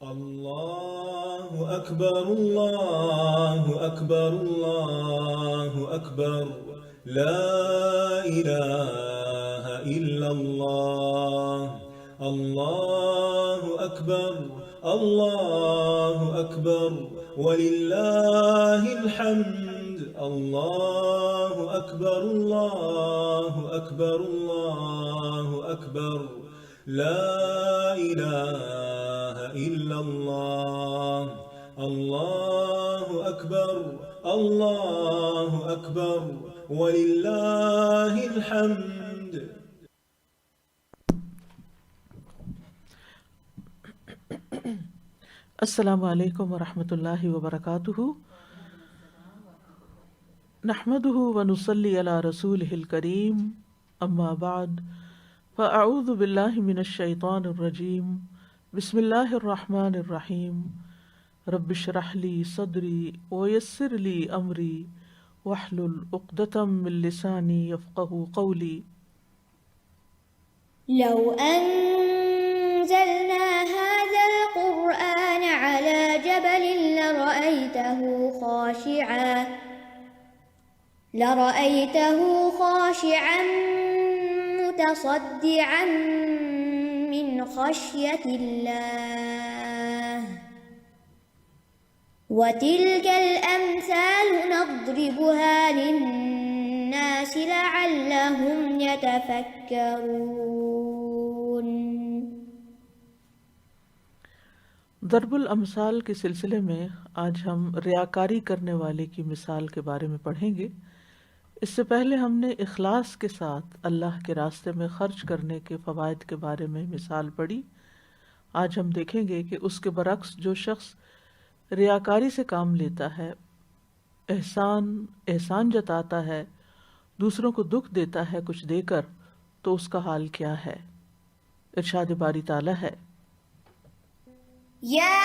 الله أكبر الله أكبر الله أكبر لا إله إلا الله الله أكبر الله أكبر ولله الحمد الله أكبر الله أكبر الله أكبر لا إله إلا الله الله أكبر الله أكبر ولله الحمد. السلام علیکم ورحمۃ اللہ وبرکاتہ. نحمده ونصلی علی رسولہ الکریم. اما بعد فاعوذ باللہ من الشیطان الرجیم. بسم اللہ الرحمن الرحیم. رب اشرح لی صدری ویسر لی امری واحلل عقدۃ من لسانی یفقہوا قولی. لو أنزلنا هذا القرآن على جبل لرأيته خاشعا متصدعا من خشية الله وتلك الأمثال نضربها للناس لعلهم يتفكرون. ضرب الامثال کے سلسلے میں آج ہم ریاکاری کرنے والے کی مثال کے بارے میں پڑھیں گے. اس سے پہلے ہم نے اخلاص کے ساتھ اللہ کے راستے میں خرچ کرنے کے فوائد کے بارے میں مثال پڑھی. آج ہم دیکھیں گے کہ اس کے برعکس جو شخص ریاکاری سے کام لیتا ہے، احسان جتاتا ہے، دوسروں کو دکھ دیتا ہے کچھ دے کر، تو اس کا حال کیا ہے. ارشاد باری تعالیٰ ہے، يا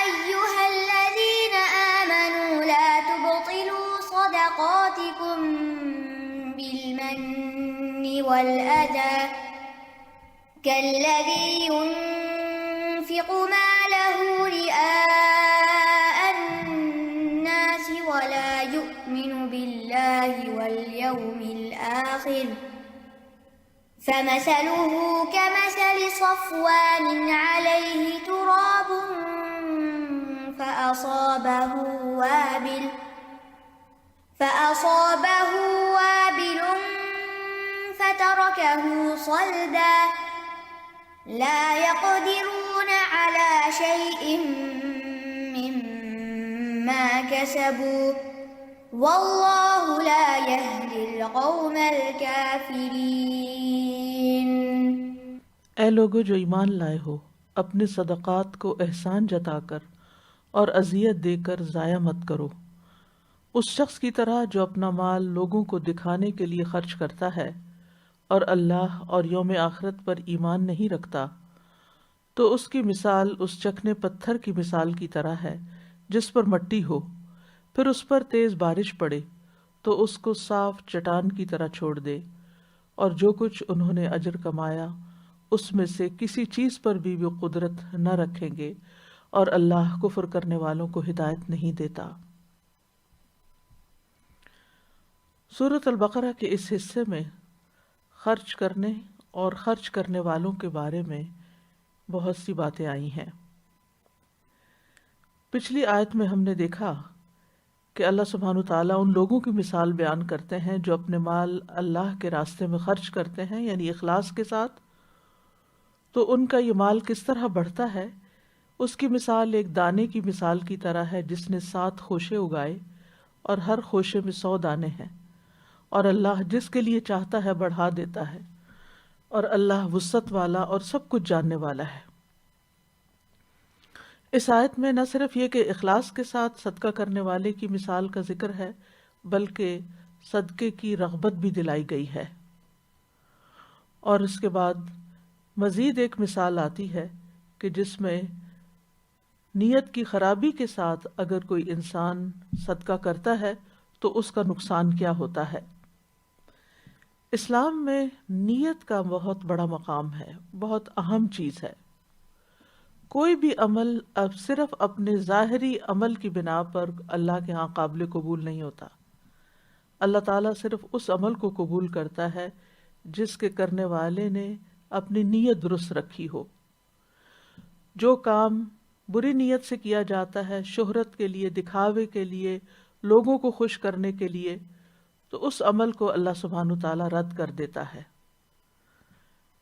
أيها الذين آمنوا لا تبطلوا صدقاتكم بالمن والأذى كالذي ينفق ماله رئاء الناس ولا يؤمن بالله واليوم الآخر فمثله كمثل صفوان عليه تراب فأصابه وابل فتركه صلدا لا يقدرون على شيء مما كسبوا والله لا يهدي القوم الكافرين. اے لوگو جو ایمان لائے ہو، اپنے صدقات کو احسان جتا کر اور اذیت دے کر ضائع مت کرو. اس شخص کی طرح جو اپنا مال لوگوں کو دکھانے کے لیے خرچ کرتا ہے اور اللہ اور یوم آخرت پر ایمان نہیں رکھتا، تو اس کی مثال اس چکنے پتھر کی مثال کی طرح ہے جس پر مٹی ہو، پھر اس پر تیز بارش پڑے تو اس کو صاف چٹان کی طرح چھوڑ دے، اور جو کچھ انہوں نے اجر کمایا اس میں سے کسی چیز پر بھی وہ قدرت نہ رکھیں گے، اور اللہ کفر کرنے والوں کو ہدایت نہیں دیتا. سورۃ البقرہ کے اس حصے میں خرچ کرنے اور خرچ کرنے والوں کے بارے میں بہت سی باتیں آئی ہیں. پچھلی آیت میں ہم نے دیکھا کہ اللہ سبحانہ تعالیٰ ان لوگوں کی مثال بیان کرتے ہیں جو اپنے مال اللہ کے راستے میں خرچ کرتے ہیں، یعنی اخلاص کے ساتھ. تو ان کا یہ مال کس طرح بڑھتا ہے. اس کی مثال ایک دانے کی مثال کی طرح ہے جس نے 7 خوشے اگائے اور ہر خوشے میں 100 دانے ہیں، اور اللہ جس کے لیے چاہتا ہے بڑھا دیتا ہے، اور اللہ وسعت والا اور سب کچھ جاننے والا ہے. اس آیت میں نہ صرف یہ کہ اخلاص کے ساتھ صدقہ کرنے والے کی مثال کا ذکر ہے، بلکہ صدقے کی رغبت بھی دلائی گئی ہے. اور اس کے بعد مزید ایک مثال آتی ہے کہ جس میں نیت کی خرابی کے ساتھ اگر کوئی انسان صدقہ کرتا ہے تو اس کا نقصان کیا ہوتا ہے. اسلام میں نیت کا بہت بڑا مقام ہے، بہت اہم چیز ہے. کوئی بھی عمل اب صرف اپنے ظاہری عمل کی بنا پر اللہ کے ہاں قابل قبول نہیں ہوتا. اللہ تعالیٰ صرف اس عمل کو قبول کرتا ہے جس کے کرنے والے نے اپنی نیت درست رکھی ہو. جو کام بری نیت سے کیا جاتا ہے شہرت کے لیے، دکھاوے کے لیے، لوگوں کو خوش کرنے کے لیے، تو اس عمل کو اللہ سبحانہ تعالیٰ رد کر دیتا ہے.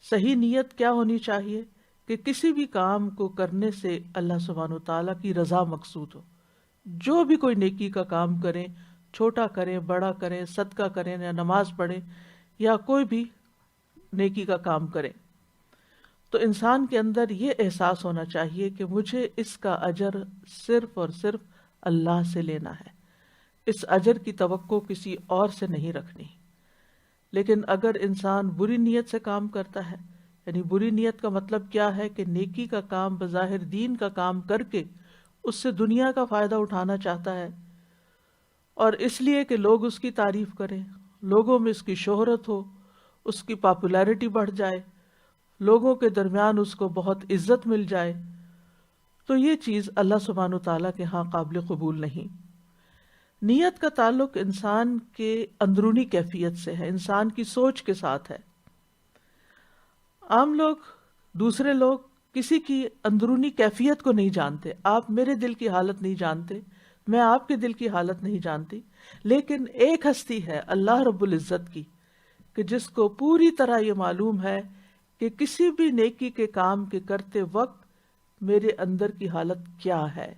صحیح نیت کیا ہونی چاہیے کہ کسی بھی کام کو کرنے سے اللہ سبحانہ تعالیٰ کی رضا مقصود ہو. جو بھی کوئی نیکی کا کام کریں، چھوٹا کریں، بڑا کریں، صدقہ کریں یا نماز پڑھیں یا کوئی بھی نیکی کا کام کریں، تو انسان کے اندر یہ احساس ہونا چاہیے کہ مجھے اس کا اجر صرف اور صرف اللہ سے لینا ہے، اس اجر کی توقع کسی اور سے نہیں رکھنی. لیکن اگر انسان بری نیت سے کام کرتا ہے، یعنی بری نیت کا مطلب کیا ہے کہ نیکی کا کام بظاہر دین کا کام کر کے اس سے دنیا کا فائدہ اٹھانا چاہتا ہے، اور اس لیے کہ لوگ اس کی تعریف کریں، لوگوں میں اس کی شہرت ہو، اس کی پاپولیرٹی بڑھ جائے، لوگوں کے درمیان اس کو بہت عزت مل جائے، تو یہ چیز اللہ سبحانہ تعالیٰ کے ہاں قابل قبول نہیں. نیت کا تعلق انسان کے اندرونی کیفیت سے ہے، انسان کی سوچ کے ساتھ ہے. عام لوگ، دوسرے لوگ کسی کی اندرونی کیفیت کو نہیں جانتے. آپ میرے دل کی حالت نہیں جانتے، میں آپ کے دل کی حالت نہیں جانتی، لیکن ایک ہستی ہے اللہ رب العزت کی کہ جس کو پوری طرح یہ معلوم ہے کہ کسی بھی نیکی کے کام کے کرتے وقت میرے اندر کی حالت کیا ہے،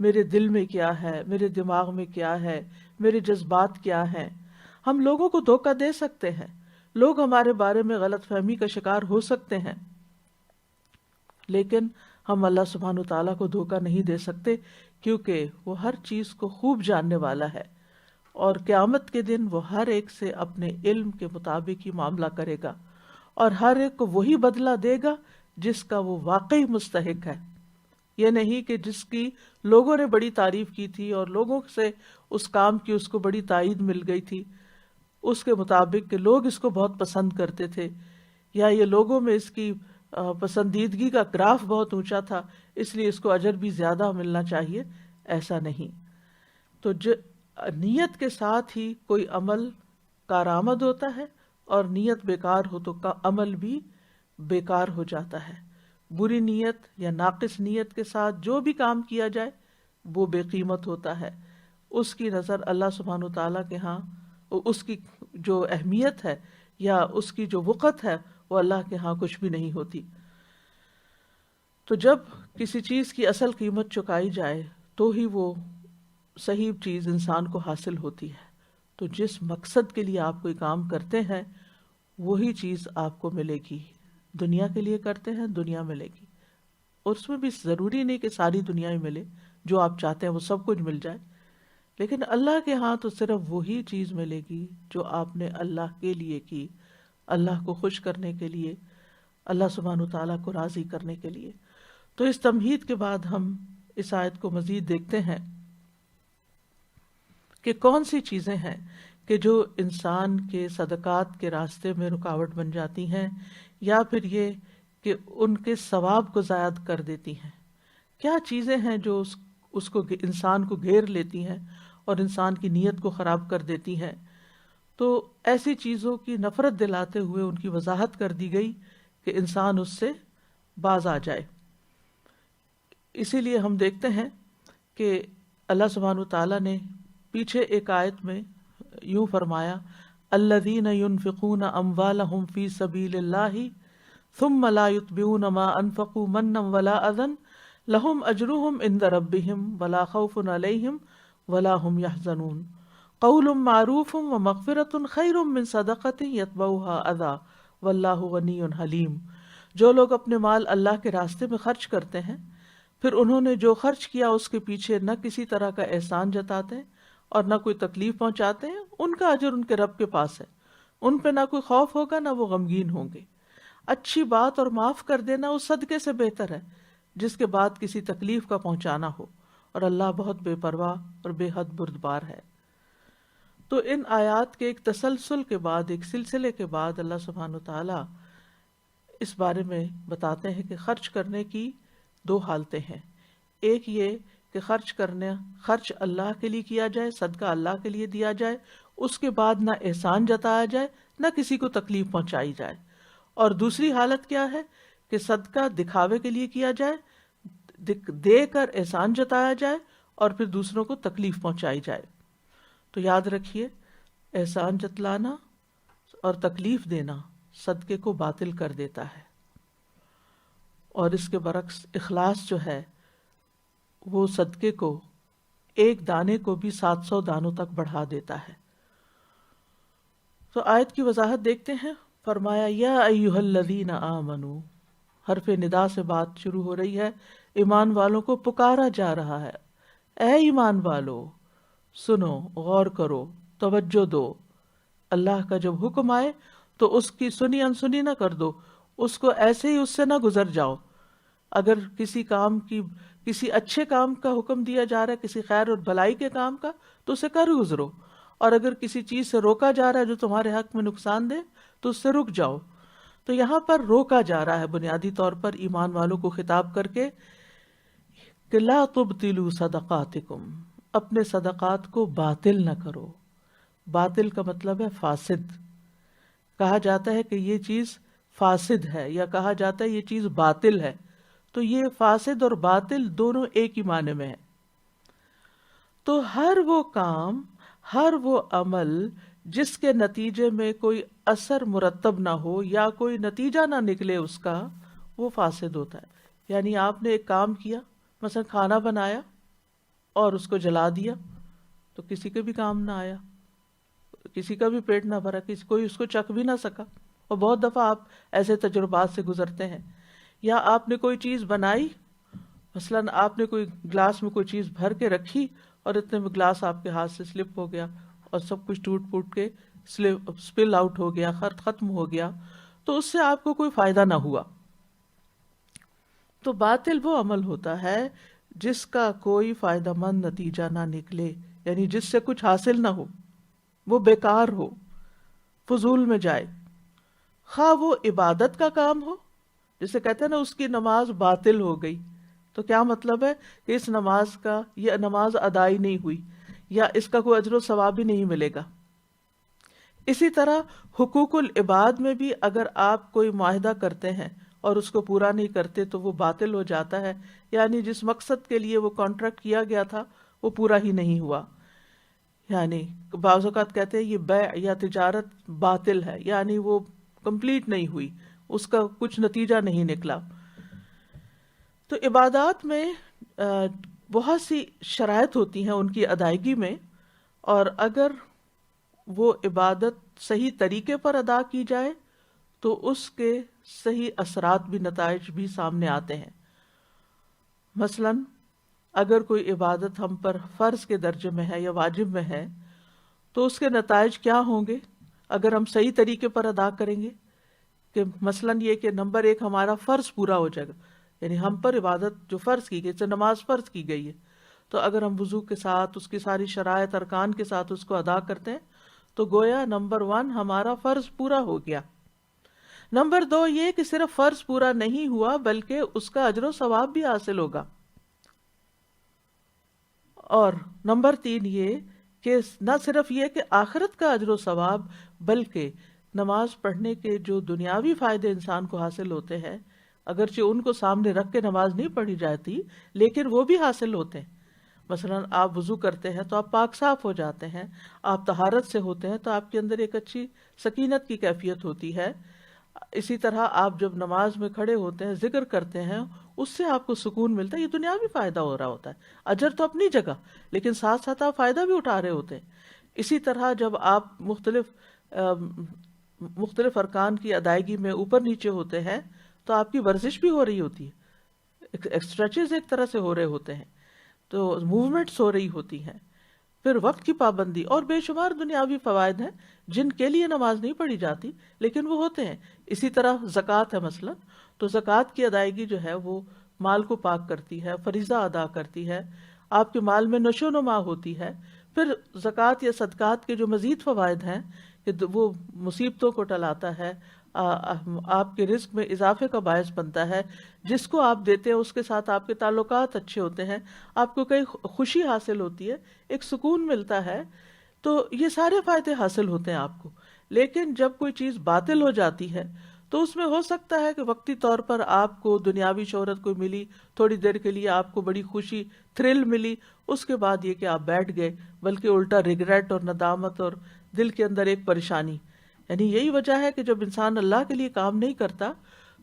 میرے دل میں کیا ہے، میرے دماغ میں کیا ہے، میرے جذبات کیا ہیں. ہم لوگوں کو دھوکہ دے سکتے ہیں، لوگ ہمارے بارے میں غلط فہمی کا شکار ہو سکتے ہیں، لیکن ہم اللہ سبحانہ تعالیٰ کو دھوکہ نہیں دے سکتے، کیونکہ وہ ہر چیز کو خوب جاننے والا ہے، اور قیامت کے دن وہ ہر ایک سے اپنے علم کے مطابق ہی معاملہ کرے گا، اور ہر ایک کو وہی بدلہ دے گا جس کا وہ واقعی مستحق ہے. یہ نہیں کہ جس کی لوگوں نے بڑی تعریف کی تھی اور لوگوں سے اس کام کی اس کو بڑی تائید مل گئی تھی، اس کے مطابق کہ لوگ اس کو بہت پسند کرتے تھے، یا یہ لوگوں میں اس کی پسندیدگی کا گراف بہت اونچا تھا اس لیے اس کو اجر بھی زیادہ ملنا چاہیے. ایسا نہیں. تو نیت کے ساتھ ہی کوئی عمل کارآمد ہوتا ہے، اور نیت بیکار ہو تو عمل بھی بیکار ہو جاتا ہے. بری نیت یا ناقص نیت کے ساتھ جو بھی کام کیا جائے وہ بے قیمت ہوتا ہے. اس کی نظر اللہ سبحانہ تعالیٰ کے ہاں اس کی جو اہمیت ہے یا اس کی جو وقت ہے وہ اللہ کے ہاں کچھ بھی نہیں ہوتی. تو جب کسی چیز کی اصل قیمت چکائی جائے تو ہی وہ صحیح چیز انسان کو حاصل ہوتی ہے. تو جس مقصد کے لیے آپ کوئی کام کرتے ہیں وہی چیز آپ کو ملے گی. دنیا کے لیے کرتے ہیں، دنیا ملے گی، اور اس میں بھی ضروری نہیں کہ ساری دنیا ہی ملے، جو آپ چاہتے ہیں وہ سب کچھ مل جائے، لیکن اللہ کے ہاں تو صرف وہی چیز ملے گی جو آپ نے اللہ کے لیے کی، اللہ کو خوش کرنے کے لیے، اللہ سبحانہ تعالیٰ کو راضی کرنے کے لیے. تو اس تمہید کے بعد ہم اس آیت کو مزید دیکھتے ہیں کہ کون سی چیزیں ہیں کہ جو انسان کے صدقات کے راستے میں رکاوٹ بن جاتی ہیں، یا پھر یہ کہ ان کے ثواب کو ضائع کر دیتی ہیں. کیا چیزیں ہیں جو اس کو انسان کو گھیر لیتی ہیں اور انسان کی نیت کو خراب کر دیتی ہیں. تو ایسی چیزوں کی نفرت دلاتے ہوئے ان کی وضاحت کر دی گئی کہ انسان اس سے باز آ جائے. اسی لیے ہم دیکھتے ہیں کہ اللہ سبحانہ تعالیٰ نے پیچھے ایک آیت میں یوں فرمایا، الذین ينفقون اموالهم فی سبیل اللہ ثم لا یتبعون ما انفقوا منا ولا اذى لهم اجرهم عند ربهم ولا خوف علیہم ولا هم يحزنون قول معروف ومغفرۃ خیر من صدقۃ یتبعها اذى واللہ غنی حلیم. جو لوگ اپنے مال اللہ کے راستے میں خرچ کرتے ہیں، پھر انہوں نے جو خرچ کیا اس کے پیچھے نہ کسی طرح کا احسان جتاتے اور نہ کوئی تکلیف پہنچاتے ہیں، ان کا اجر ان کے رب کے پاس ہے. ان پہ نہ کوئی خوف ہوگا نہ وہ غمگین ہوں گے. اچھی بات اور معاف کر دینا اس صدقے سے بہتر ہے جس کے بعد کسی تکلیف کا پہنچانا ہو، اور اللہ بہت بے پرواہ اور بے حد بردبار ہے. تو ان آیات کے ایک تسلسل کے بعد، ایک سلسلے کے بعد اللہ سبحانہ تعالیٰ اس بارے میں بتاتے ہیں کہ خرچ کرنے کی دو حالتیں ہیں، ایک یہ کہ خرچ اللہ کے لیے کیا جائے، صدقہ اللہ کے لیے دیا جائے، اس کے بعد نہ احسان جتایا جائے نہ کسی کو تکلیف پہنچائی جائے، اور دوسری حالت کیا ہے کہ صدقہ دکھاوے کے لیے کیا جائے، دے کر احسان جتایا جائے اور پھر دوسروں کو تکلیف پہنچائی جائے۔ تو یاد رکھیے، احسان جتلانا اور تکلیف دینا صدقے کو باطل کر دیتا ہے، اور اس کے برعکس اخلاص جو ہے وہ صدقے کو ایک دانے کو بھی 700 دانوں تک بڑھا دیتا ہے۔ تو آیت کی وضاحت دیکھتے ہیں۔ فرمایا یا ایھا الذین آمنو، حرف ندا سے بات شروع ہو رہی ہے، ایمان والوں کو پکارا جا رہا ہے، اے ایمان والو سنو، غور کرو، توجہ دو، اللہ کا جب حکم آئے تو اس کی سنی انسنی نہ کر دو، اس کو ایسے ہی اس سے نہ گزر جاؤ۔ اگر کسی اچھے کام کا حکم دیا جا رہا ہے، کسی خیر اور بھلائی کے کام کا، تو اسے کر گزرو، اور اگر کسی چیز سے روکا جا رہا ہے جو تمہارے حق میں نقصان دے تو اس سے رک جاؤ۔ تو یہاں پر روکا جا رہا ہے بنیادی طور پر ایمان والوں کو خطاب کر کے کہ لا تبطلوا صدقاتکم، اپنے صدقات کو باطل نہ کرو۔ باطل کا مطلب ہے فاسد۔ کہا جاتا ہے کہ یہ چیز فاسد ہے، یا کہا جاتا ہے یہ چیز باطل ہے، تو یہ فاسد اور باطل دونوں ایک ہی معنی میں ہے۔ تو ہر وہ کام، ہر وہ عمل جس کے نتیجے میں کوئی اثر مرتب نہ ہو یا کوئی نتیجہ نہ نکلے اس کا، وہ فاسد ہوتا ہے۔ یعنی آپ نے ایک کام کیا، مثلا کھانا بنایا اور اس کو جلا دیا، تو کسی کے بھی کام نہ آیا، کسی کا بھی پیٹ نہ بھرا، کوئی اس کو چکھ بھی نہ سکا۔ اور بہت دفعہ آپ ایسے تجربات سے گزرتے ہیں۔ یا آپ نے کوئی چیز بنائی، مثلا آپ نے کوئی گلاس میں کوئی چیز بھر کے رکھی اور اتنے میں گلاس آپ کے ہاتھ سے سلپ ہو گیا اور سب کچھ ٹوٹ پھوٹ کے سپل آؤٹ ہو گیا، ختم ہو گیا، تو اس سے آپ کو کوئی فائدہ نہ ہوا۔ تو باطل وہ عمل ہوتا ہے جس کا کوئی فائدہ مند نتیجہ نہ نکلے، یعنی جس سے کچھ حاصل نہ ہو، وہ بیکار ہو، فضول میں جائے۔ خواہ وہ عبادت کا کام ہو، جسے کہتے ہیں نا اس کی نماز باطل ہو گئی، تو کیا مطلب ہے کہ اس نماز کا، یہ نماز ادائی نہیں ہوئی، یا اس کا کوئی اجر و ثواب بھی نہیں ملے گا۔ اسی طرح حقوق العباد میں بھی اگر آپ کوئی معاہدہ کرتے ہیں اور اس کو پورا نہیں کرتے تو وہ باطل ہو جاتا ہے، یعنی جس مقصد کے لیے وہ کانٹریکٹ کیا گیا تھا وہ پورا ہی نہیں ہوا۔ یعنی بعض اوقات کہتے ہیں یہ بیع یا تجارت باطل ہے، یعنی وہ کمپلیٹ نہیں ہوئی، اس کا کچھ نتیجہ نہیں نکلا۔ تو عبادات میں بہت سی شرائط ہوتی ہیں ان کی ادائیگی میں، اور اگر وہ عبادت صحیح طریقے پر ادا کی جائے تو اس کے صحیح اثرات بھی، نتائج بھی سامنے آتے ہیں۔ مثلا اگر کوئی عبادت ہم پر فرض کے درجے میں ہے یا واجب میں ہے تو اس کے نتائج کیا ہوں گے اگر ہم صحیح طریقے پر ادا کریں گے؟ کہ مثلا یہ کہ نمبر 1 ہمارا فرض پورا ہو جائے گا، یعنی ہم پر عبادت جو فرض کی گئی، جیسے نماز فرض کی گئی ہے، تو اگر ہم وضو کے ساتھ اس کی ساری شرائط ارکان کے ساتھ اس کو ادا کرتے ہیں تو گویا نمبر 1 ہمارا فرض پورا ہو گیا۔ نمبر 2 یہ کہ صرف فرض پورا نہیں ہوا بلکہ اس کا اجر و ثواب بھی حاصل ہوگا۔ اور نمبر 3 یہ کہ نہ صرف یہ کہ آخرت کا اجر و ثواب، بلکہ نماز پڑھنے کے جو دنیاوی فائدے انسان کو حاصل ہوتے ہیں، اگرچہ ان کو سامنے رکھ کے نماز نہیں پڑھی جاتی لیکن وہ بھی حاصل ہوتے ہیں۔ مثلا آپ وضو کرتے ہیں تو آپ پاک صاف ہو جاتے ہیں، آپ طہارت سے ہوتے ہیں تو آپ کے اندر ایک اچھی سکینت کی کیفیت ہوتی ہے۔ اسی طرح آپ جب نماز میں کھڑے ہوتے ہیں، ذکر کرتے ہیں، اس سے آپ کو سکون ملتا ہے، یہ دنیاوی فائدہ ہو رہا ہوتا ہے، اجر تو اپنی جگہ، لیکن ساتھ ساتھ آپ فائدہ بھی اٹھا رہے ہوتے ہیں۔ اسی طرح جب آپ مختلف ارکان کی ادائیگی میں اوپر نیچے ہوتے ہیں تو آپ کی ورزش بھی ہو رہی ہوتی ہے، اسٹریچز ایک طرح سے ہو رہے ہوتے ہیں، تو موومنٹس ہو رہی ہوتی ہیں، پھر وقت کی پابندی، اور بے شمار دنیاوی فوائد ہیں جن کے لیے نماز نہیں پڑھی جاتی لیکن وہ ہوتے ہیں۔ اسی طرح زکوٰۃ ہے مثلا، تو زکوٰۃ کی ادائیگی جو ہے وہ مال کو پاک کرتی ہے، فریضہ ادا کرتی ہے، آپ کے مال میں نشو و نما ہوتی ہے۔ پھر زکوٰۃ یا صدقات کے جو مزید فوائد ہیں کہ وہ مصیبتوں کو ٹلاتا ہے، آپ کے رزق میں اضافے کا باعث بنتا ہے، جس کو آپ دیتے ہیں اس کے ساتھ آپ کے تعلقات اچھے ہوتے ہیں، آپ کو کئی خوشی حاصل ہوتی ہے، ایک سکون ملتا ہے، تو یہ سارے فائدے حاصل ہوتے ہیں آپ کو۔ لیکن جب کوئی چیز باطل ہو جاتی ہے تو اس میں ہو سکتا ہے کہ وقتی طور پر آپ کو دنیاوی شہرت کوئی ملی، تھوڑی دیر کے لیے آپ کو بڑی خوشی، تھرل ملی، اس کے بعد یہ کہ آپ بیٹھ گئے، بلکہ الٹا ریگریٹ اور ندامت اور دل کے اندر ایک پریشانی۔ یعنی یہی وجہ ہے کہ جب انسان اللہ کے لیے کام نہیں کرتا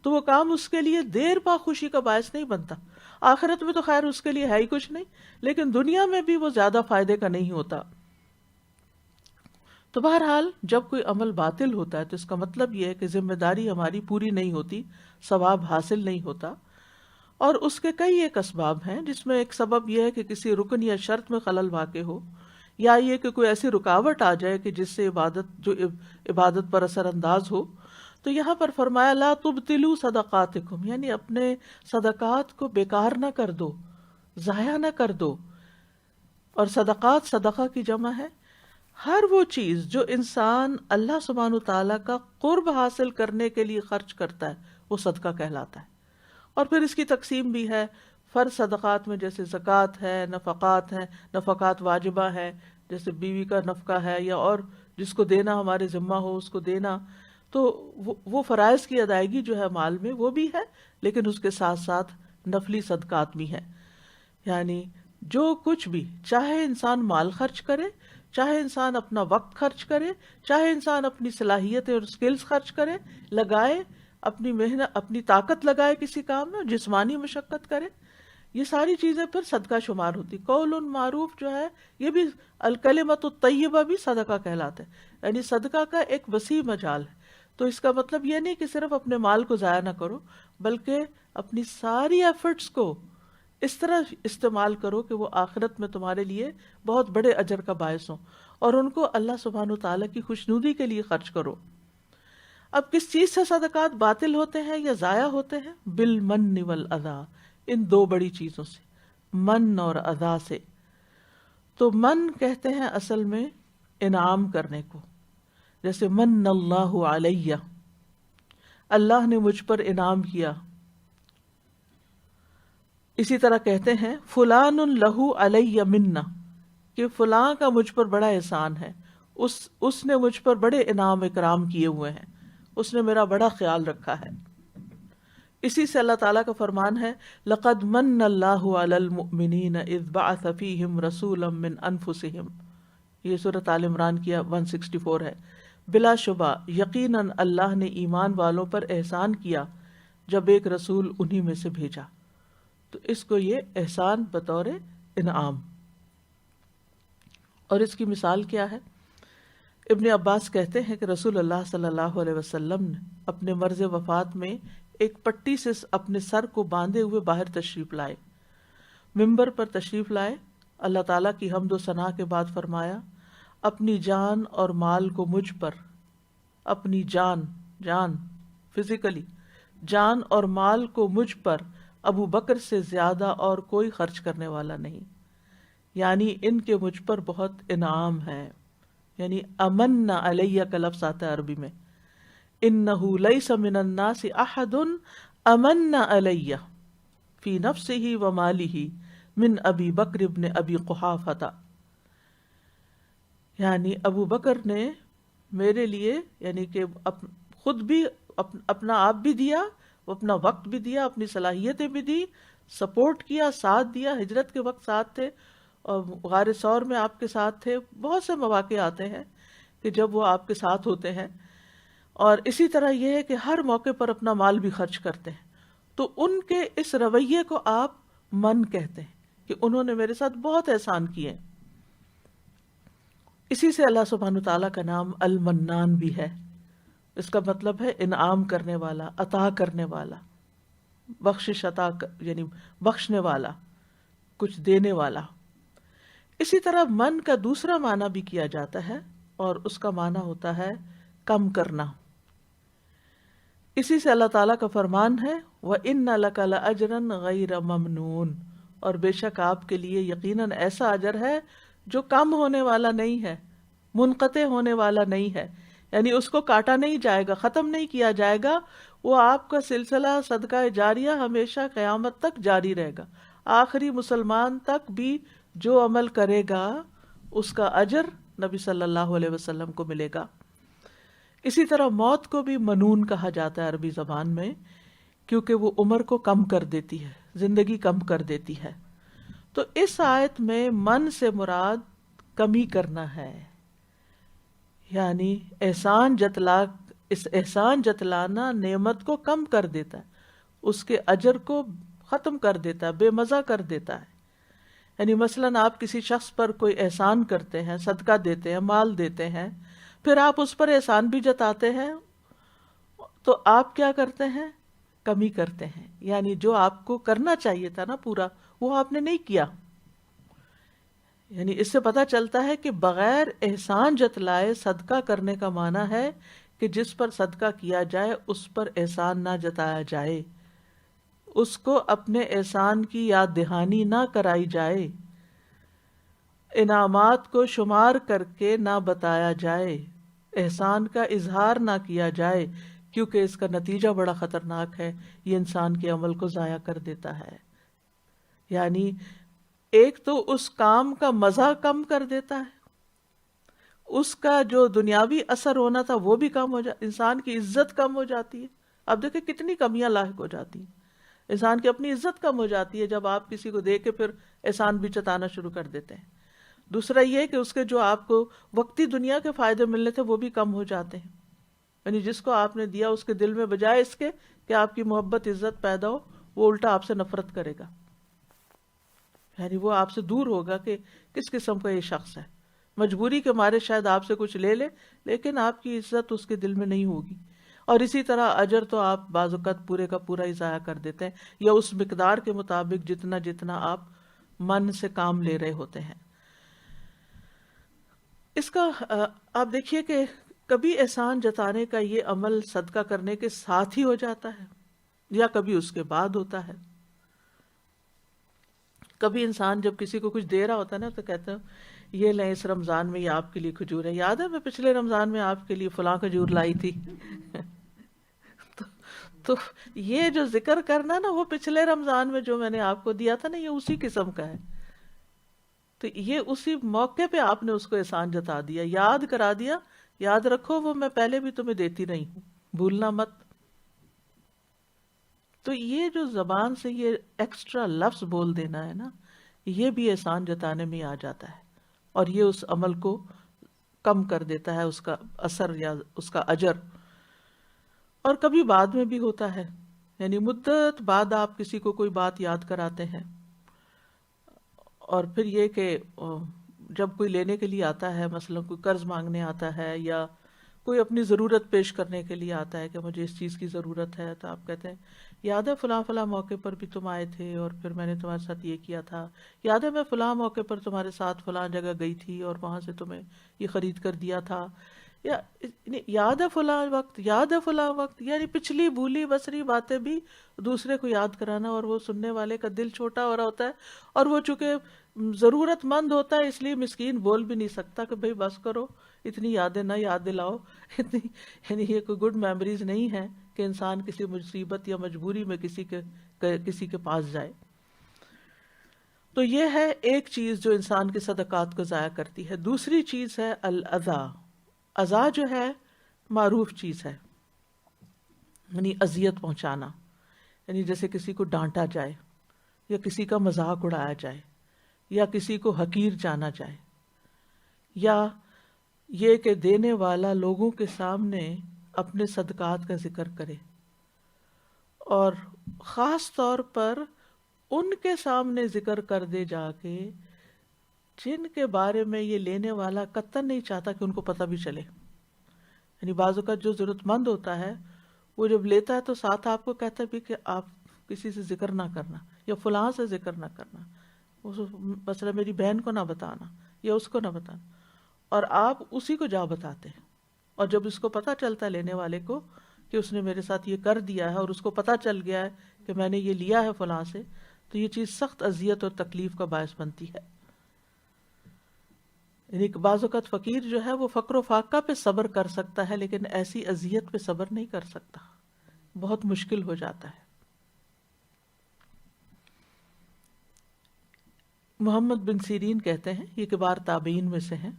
تو وہ کام اس کے لیے دیر پا خوشی کا باعث نہیں بنتا۔ آخرت میں تو خیر اس کے لیے ہے ہی کچھ نہیں، لیکن دنیا میں بھی وہ زیادہ فائدے کا نہیں ہوتا۔ تو بہرحال جب کوئی عمل باطل ہوتا ہے تو اس کا مطلب یہ ہے کہ ذمہ داری ہماری پوری نہیں ہوتی، ثواب حاصل نہیں ہوتا، اور اس کے کئی ایک اسباب ہیں، جس میں ایک سبب یہ ہے کہ کسی رکن یا شرط میں خلل واقع ہو، یا یہ کہ کوئی ایسی رکاوٹ آ جائے کہ جس سے عبادت پر اثر انداز ہو۔ تو یہاں پر فرمایا لا تبطلوا صدقاتکم، یعنی اپنے صدقات کو بیکار نہ کر دو، ضائع نہ کر دو۔ اور صدقات صدقہ کی جمع ہے۔ ہر وہ چیز جو انسان اللہ سبحانہ وتعالیٰ کا قرب حاصل کرنے کے لیے خرچ کرتا ہے وہ صدقہ کہلاتا ہے۔ اور پھر اس کی تقسیم بھی ہے، فرض صدقات میں جیسے زکوٰۃ ہے، نفقات ہیں، نفقات واجبہ ہے جیسے بیوی کا نفقہ ہے، یا اور جس کو دینا ہمارے ذمہ ہو اس کو دینا، تو وہ فرائض کی ادائیگی جو ہے مال میں وہ بھی ہے، لیکن اس کے ساتھ ساتھ نفلی صدقات بھی ہیں۔ یعنی جو کچھ بھی، چاہے انسان مال خرچ کرے، چاہے انسان اپنا وقت خرچ کرے، چاہے انسان اپنی صلاحیتیں اور سکلز خرچ کرے، لگائے، اپنی محنت، اپنی طاقت لگائے کسی کام میں، جسمانی مشقت کرے، یہ ساری چیزیں پھر صدقہ شمار ہوتی۔ قول معروف جو ہے یہ بھی، الکلمۃ الطیبہ بھی صدقہ کہلاتا ہے، یعنی صدقہ کا ایک وسیع مجال ہے۔ تو اس کا مطلب یہ نہیں کہ صرف اپنے مال کو ضائع نہ کرو، بلکہ اپنی ساری ایفرٹس کو اس طرح استعمال کرو کہ وہ آخرت میں تمہارے لیے بہت بڑے اجر کا باعث ہوں، اور ان کو اللہ سبحانہ وتعالیٰ کی خوشنودی کے لیے خرچ کرو۔ اب کس چیز سے صدقات باطل ہوتے ہیں یا ضائع ہوتے ہیں؟ بالمن والاذی، ان دو بڑی چیزوں سے، من اور اذا سے۔ تو من کہتے ہیں اصل میں انعام کرنے کو، جیسے من اللہ علیہ، اللہ نے مجھ پر انعام کیا۔ اسی طرح کہتے ہیں فلان لہو علیہ منہ، کہ فلاں کا مجھ پر بڑا احسان ہے، اس نے مجھ پر بڑے انعام اکرام کیے ہوئے ہیں، اس نے میرا بڑا خیال رکھا ہے۔ اسی سے اللہ تعالیٰ کا فرمان ہے لقد من اللہ علی المؤمنین اذ بعث فیہم رسولا من انفسہم، یہ سورۃ آل عمران کی 164 ہے۔ بلا شبہ یقیناً اللہ نے ایمان والوں پر احسان کیا جب ایک رسول انہی میں سے بھیجا۔ تو اس کو یہ احسان بطور انعام، اور اس کی مثال کیا ہے؟ ابن عباس کہتے ہیں کہ رسول اللہ صلی اللہ علیہ وسلم نے اپنے مرض وفات میں ایک پٹی سے اپنے سر کو باندھے ہوئے باہر تشریف لائے، ممبر پر تشریف لائے، اللہ تعالیٰ کی حمد و ثنا کے بعد فرمایا اپنی جان اور مال کو مجھ پر، اپنی جان فزیکلی، جان اور مال کو مجھ پر ابو بکر سے زیادہ اور کوئی خرچ کرنے والا نہیں، یعنی ان کے مجھ پر بہت انعام ہے۔ یعنی امن علیہ کا لفظ آتا ہے عربی میں، انہ لیس من الناس احد امن علیہ فی نفسہ و مالہ من ابی بکر ابن ابی قحافہ، یعنی ابو بکر نے میرے لیے، یعنی کہ خود بھی اپنا آپ بھی دیا، اپنا وقت بھی دیا، اپنی صلاحیتیں بھی دی، سپورٹ کیا، ساتھ دیا، ہجرت کے وقت ساتھ تھے، اور غار ثور میں آپ کے ساتھ تھے۔ بہت سے مواقع آتے ہیں کہ جب وہ آپ کے ساتھ ہوتے ہیں، اور اسی طرح یہ ہے کہ ہر موقع پر اپنا مال بھی خرچ کرتے ہیں۔ تو ان کے اس رویے کو آپ من کہتے ہیں کہ انہوں نے میرے ساتھ بہت احسان کیے۔ اسی سے اللہ سبحانہ تعالیٰ کا نام المنان بھی ہے، اس کا مطلب ہے انعام کرنے والا، عطا کرنے والا، بخشش عطا یعنی بخشنے والا، کچھ دینے والا۔ اسی طرح من کا دوسرا معنی بھی کیا جاتا ہے، اور اس کا معنی ہوتا ہے کم کرنا۔ اسی سے اللہ تعالیٰ کا فرمان ہے وَإِنَّ لَكَ لَأَجْرًا غَيْرَ مَمْنُونَ، اور بے شک آپ کے لیے یقیناً ایسا اجر ہے جو کم ہونے والا نہیں ہے، منقطع ہونے والا نہیں ہے۔ یعنی اس کو کاٹا نہیں جائے گا، ختم نہیں کیا جائے گا، وہ آپ کا سلسلہ صدقہ جاریہ ہمیشہ قیامت تک جاری رہے گا. آخری مسلمان تک بھی جو عمل کرے گا اس کا اجر نبی صلی اللہ علیہ وسلم کو ملے گا. اسی طرح موت کو بھی منون کہا جاتا ہے عربی زبان میں، کیونکہ وہ عمر کو کم کر دیتی ہے، زندگی کم کر دیتی ہے. تو اس آیت میں من سے مراد کمی کرنا ہے، یعنی احسان جتلانا نعمت کو کم کر دیتا ہے، اس کے اجر کو ختم کر دیتا ہے، بے مزہ کر دیتا ہے. یعنی مثلاً آپ کسی شخص پر کوئی احسان کرتے ہیں، صدقہ دیتے ہیں، مال دیتے ہیں، پھر آپ اس پر احسان بھی جتاتے ہیں، تو آپ کیا کرتے ہیں؟ کمی کرتے ہیں. یعنی جو آپ کو کرنا چاہیے تھا نا پورا، وہ آپ نے نہیں کیا. یعنی اس سے پتہ چلتا ہے کہ بغیر احسان جتلائے صدقہ کرنے کا معنی ہے کہ جس پر صدقہ کیا جائے اس پر احسان نہ جتایا جائے، اس کو اپنے احسان کی یاد دہانی نہ کرائی جائے، انعامات کو شمار کر کے نہ بتایا جائے، احسان کا اظہار نہ کیا جائے، کیونکہ اس کا نتیجہ بڑا خطرناک ہے، یہ انسان کے عمل کو ضائع کر دیتا ہے. یعنی ایک تو اس کام کا مزہ کم کر دیتا ہے، اس کا جو دنیاوی اثر ہونا تھا وہ بھی کم ہو جاتا، انسان کی عزت کم ہو جاتی ہے. اب دیکھیں کتنی کمیاں لاحق ہو جاتی ہیں، انسان کی اپنی عزت کم ہو جاتی ہے جب آپ کسی کو دے کے پھر احسان بھی جتانا شروع کر دیتے ہیں. دوسرا یہ کہ اس کے جو آپ کو وقتی دنیا کے فائدے ملنے تھے وہ بھی کم ہو جاتے ہیں. یعنی جس کو آپ نے دیا اس کے دل میں بجائے اس کے کہ آپ کی محبت عزت پیدا ہو، وہ الٹا آپ سے نفرت کرے گا. یعنی وہ آپ سے دور ہوگا کہ کس قسم کا یہ شخص ہے، مجبوری کے مارے شاید آپ سے کچھ لے لے، لیکن آپ کی عزت اس کے دل میں نہیں ہوگی. اور اسی طرح اجر تو آپ بعض اوقات پورے کا پورا ہی ضائع کر دیتے ہیں، یا اس مقدار کے مطابق جتنا آپ من سے کام لے رہے ہوتے ہیں. اس کا آپ دیکھیے کہ کبھی احسان جتانے کا یہ عمل صدقہ کرنے کے ساتھ ہی ہو جاتا ہے یا کبھی اس کے بعد ہوتا ہے. کبھی انسان جب کسی کو کچھ دے رہا ہوتا ہے نا تو کہتے ہیں یہ لیں اس رمضان میں یہ آپ کے لیے کھجور ہے، یاد ہے میں پچھلے رمضان میں آپ کے لیے فلاں کھجور لائی تھی. تو یہ جو ذکر کرنا نا وہ پچھلے رمضان میں جو میں نے آپ کو دیا تھا نا، یہ اسی قسم کا ہے. تو یہ اسی موقع پہ آپ نے اس کو احسان جتا دیا، یاد کرا دیا، یاد رکھو وہ میں پہلے بھی تمہیں دیتی رہی ہوں، بھولنا مت. تو یہ جو زبان سے یہ ایکسٹرا لفظ بول دینا ہے نا، یہ بھی احسان جتانے میں آ جاتا ہے، اور یہ اس عمل کو کم کر دیتا ہے، اس کا اثر یا اس کا اجر. اور کبھی بعد میں بھی ہوتا ہے، یعنی مدت بعد آپ کسی کو کوئی بات یاد کراتے ہیں، اور پھر یہ کہ جب کوئی لینے کے لیے آتا ہے، مثلا کوئی قرض مانگنے آتا ہے یا کوئی اپنی ضرورت پیش کرنے کے لیے آتا ہے کہ مجھے اس چیز کی ضرورت ہے، تو آپ کہتے ہیں یاد ہے فلاں فلاں موقع پر بھی تم آئے تھے اور پھر میں نے تمہارے ساتھ یہ کیا تھا، یاد ہے میں فلاں موقع پر تمہارے ساتھ فلاں جگہ گئی تھی اور وہاں سے تمہیں یہ خرید کر دیا تھا، یا یاد ہے فلاں وقت، یاد ہے فلاں وقت. یعنی پچھلی بھولی بسری باتیں بھی دوسرے کو یاد کرانا، اور وہ سننے والے کا دل چھوٹا ہو رہا ہوتا ہے، اور وہ چونکہ ضرورت مند ہوتا ہے اس لیے مسکین بول بھی نہیں سکتا کہ بھئی بس کرو، اتنی یادیں نہ یاد دلاؤ اتنی. یعنی یہ کوئی گڈ میموریز نہیں ہے کہ انسان کسی مصیبت یا مجبوری میں کسی کے پاس جائے. تو یہ ہے ایک چیز جو انسان کے صدقات کو ضائع کرتی ہے. دوسری چیز ہے الاذا. اذا جو ہے معروف چیز ہے، یعنی اذیت پہنچانا، یعنی جیسے کسی کو ڈانٹا جائے یا کسی کا مذاق اڑایا جائے یا کسی کو حقیر جانا جائے، یا یہ کہ دینے والا لوگوں کے سامنے اپنے صدقات کا ذکر کرے، اور خاص طور پر ان کے سامنے ذکر کر دے جا کے جن کے بارے میں یہ لینے والا قطعاً نہیں چاہتا کہ ان کو پتہ بھی چلے. یعنی بعض اوقات جو ضرورت مند ہوتا ہے وہ جب لیتا ہے تو ساتھ آپ کو کہتا ہے بھی کہ آپ کسی سے ذکر نہ کرنا یا فلاں سے ذکر نہ کرنا، مثلا میری بہن کو نہ بتانا یا اس کو نہ بتانا، اور آپ اسی کو جا بتاتے ہیں. اور جب اس کو پتہ چلتا ہے لینے والے کو کہ اس نے میرے ساتھ یہ کر دیا ہے اور اس کو پتہ چل گیا ہے کہ میں نے یہ لیا ہے فلاں سے، تو یہ چیز سخت اذیت اور تکلیف کا باعث بنتی ہے. یعنی کہ بعض اوقات فقیر جو ہے وہ فقر و فاقہ پہ صبر کر سکتا ہے لیکن ایسی اذیت پہ صبر نہیں کر سکتا، بہت مشکل ہو جاتا ہے۔ محمد بن سیرین کہتے ہیں، یہ کبار تابعین میں سے ہیں،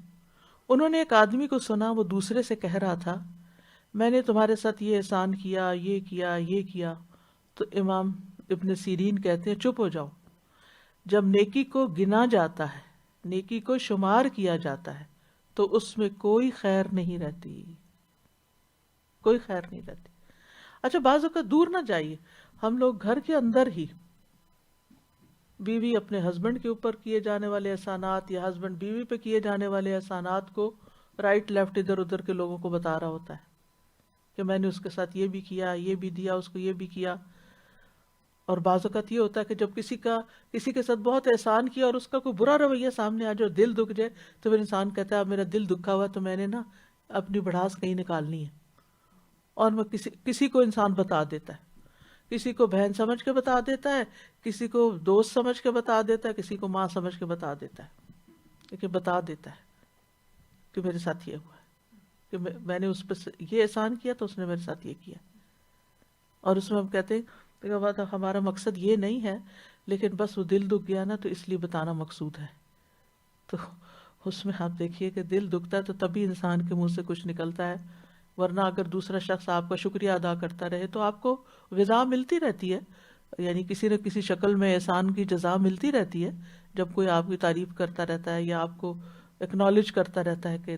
انہوں نے ایک آدمی کو سنا وہ دوسرے سے کہہ رہا تھا میں نے تمہارے ساتھ یہ احسان کیا، یہ کیا، یہ کیا۔ تو امام ابن سیرین کہتے ہیں چپ ہو جاؤ، جب نیکی کو گنا جاتا ہے، نیکی کو شمار کیا جاتا ہے تو اس میں کوئی خیر نہیں رہتی، کوئی خیر نہیں رہتی۔ اچھا بعض اوقات دور نہ جائیے، ہم لوگ گھر کے اندر ہی بیوی اپنے ہسبینڈ کے اوپر کیے جانے والے احسانات یا ہسبینڈ بیوی پہ کیے جانے والے احسانات کو رائٹ لیفٹ ادھر ادھر کے لوگوں کو بتا رہا ہوتا ہے کہ میں نے اس کے ساتھ یہ بھی کیا، یہ بھی دیا، اس کو یہ بھی کیا۔ اور بعض اوقات یہ ہوتا ہے کہ جب کسی کے ساتھ بہت احسان کیا اور اس کا کوئی برا رویہ سامنے آ جائے اور دل دکھ جائے تو پھر انسان کہتا ہے اب میرا دل دکھا ہوا تو میں نے نا اپنی بڑھاس کہیں نکالنی ہے، اور میں کسی کو انسان بتا دیتا ہے، کسی کو بہن سمجھ کے بتا دیتا ہے، کسی کو دوست سمجھ کے بتا دیتا ہے، کسی کو ماں سمجھ کے بتا دیتا ہے، کہ بتا دیتا ہے کہ میرے ساتھ یہ ہوا ہے، کہ میں نے اس پہ یہ احسان کیا تو اس نے میرے ساتھ یہ کیا۔ اور اس میں ہم کہتے ہیں کہ ہمارا مقصد یہ نہیں ہے لیکن بس وہ دل دکھ گیا نا تو اس لیے بتانا مقصود ہے۔ تو اس میں آپ دیکھیے کہ دل دکھتا ہے تو تبھی انسان کے منہ سے کچھ نکلتا ہے، ورنہ اگر دوسرا شخص آپ کا شکریہ ادا کرتا رہے تو آپ کو غذا ملتی رہتی ہے، یعنی کسی نہ کسی شکل میں احسان کی جزا ملتی رہتی ہے جب کوئی آپ کی تعریف کرتا رہتا ہے یا آپ کو ایکنالج کرتا رہتا ہے، کہ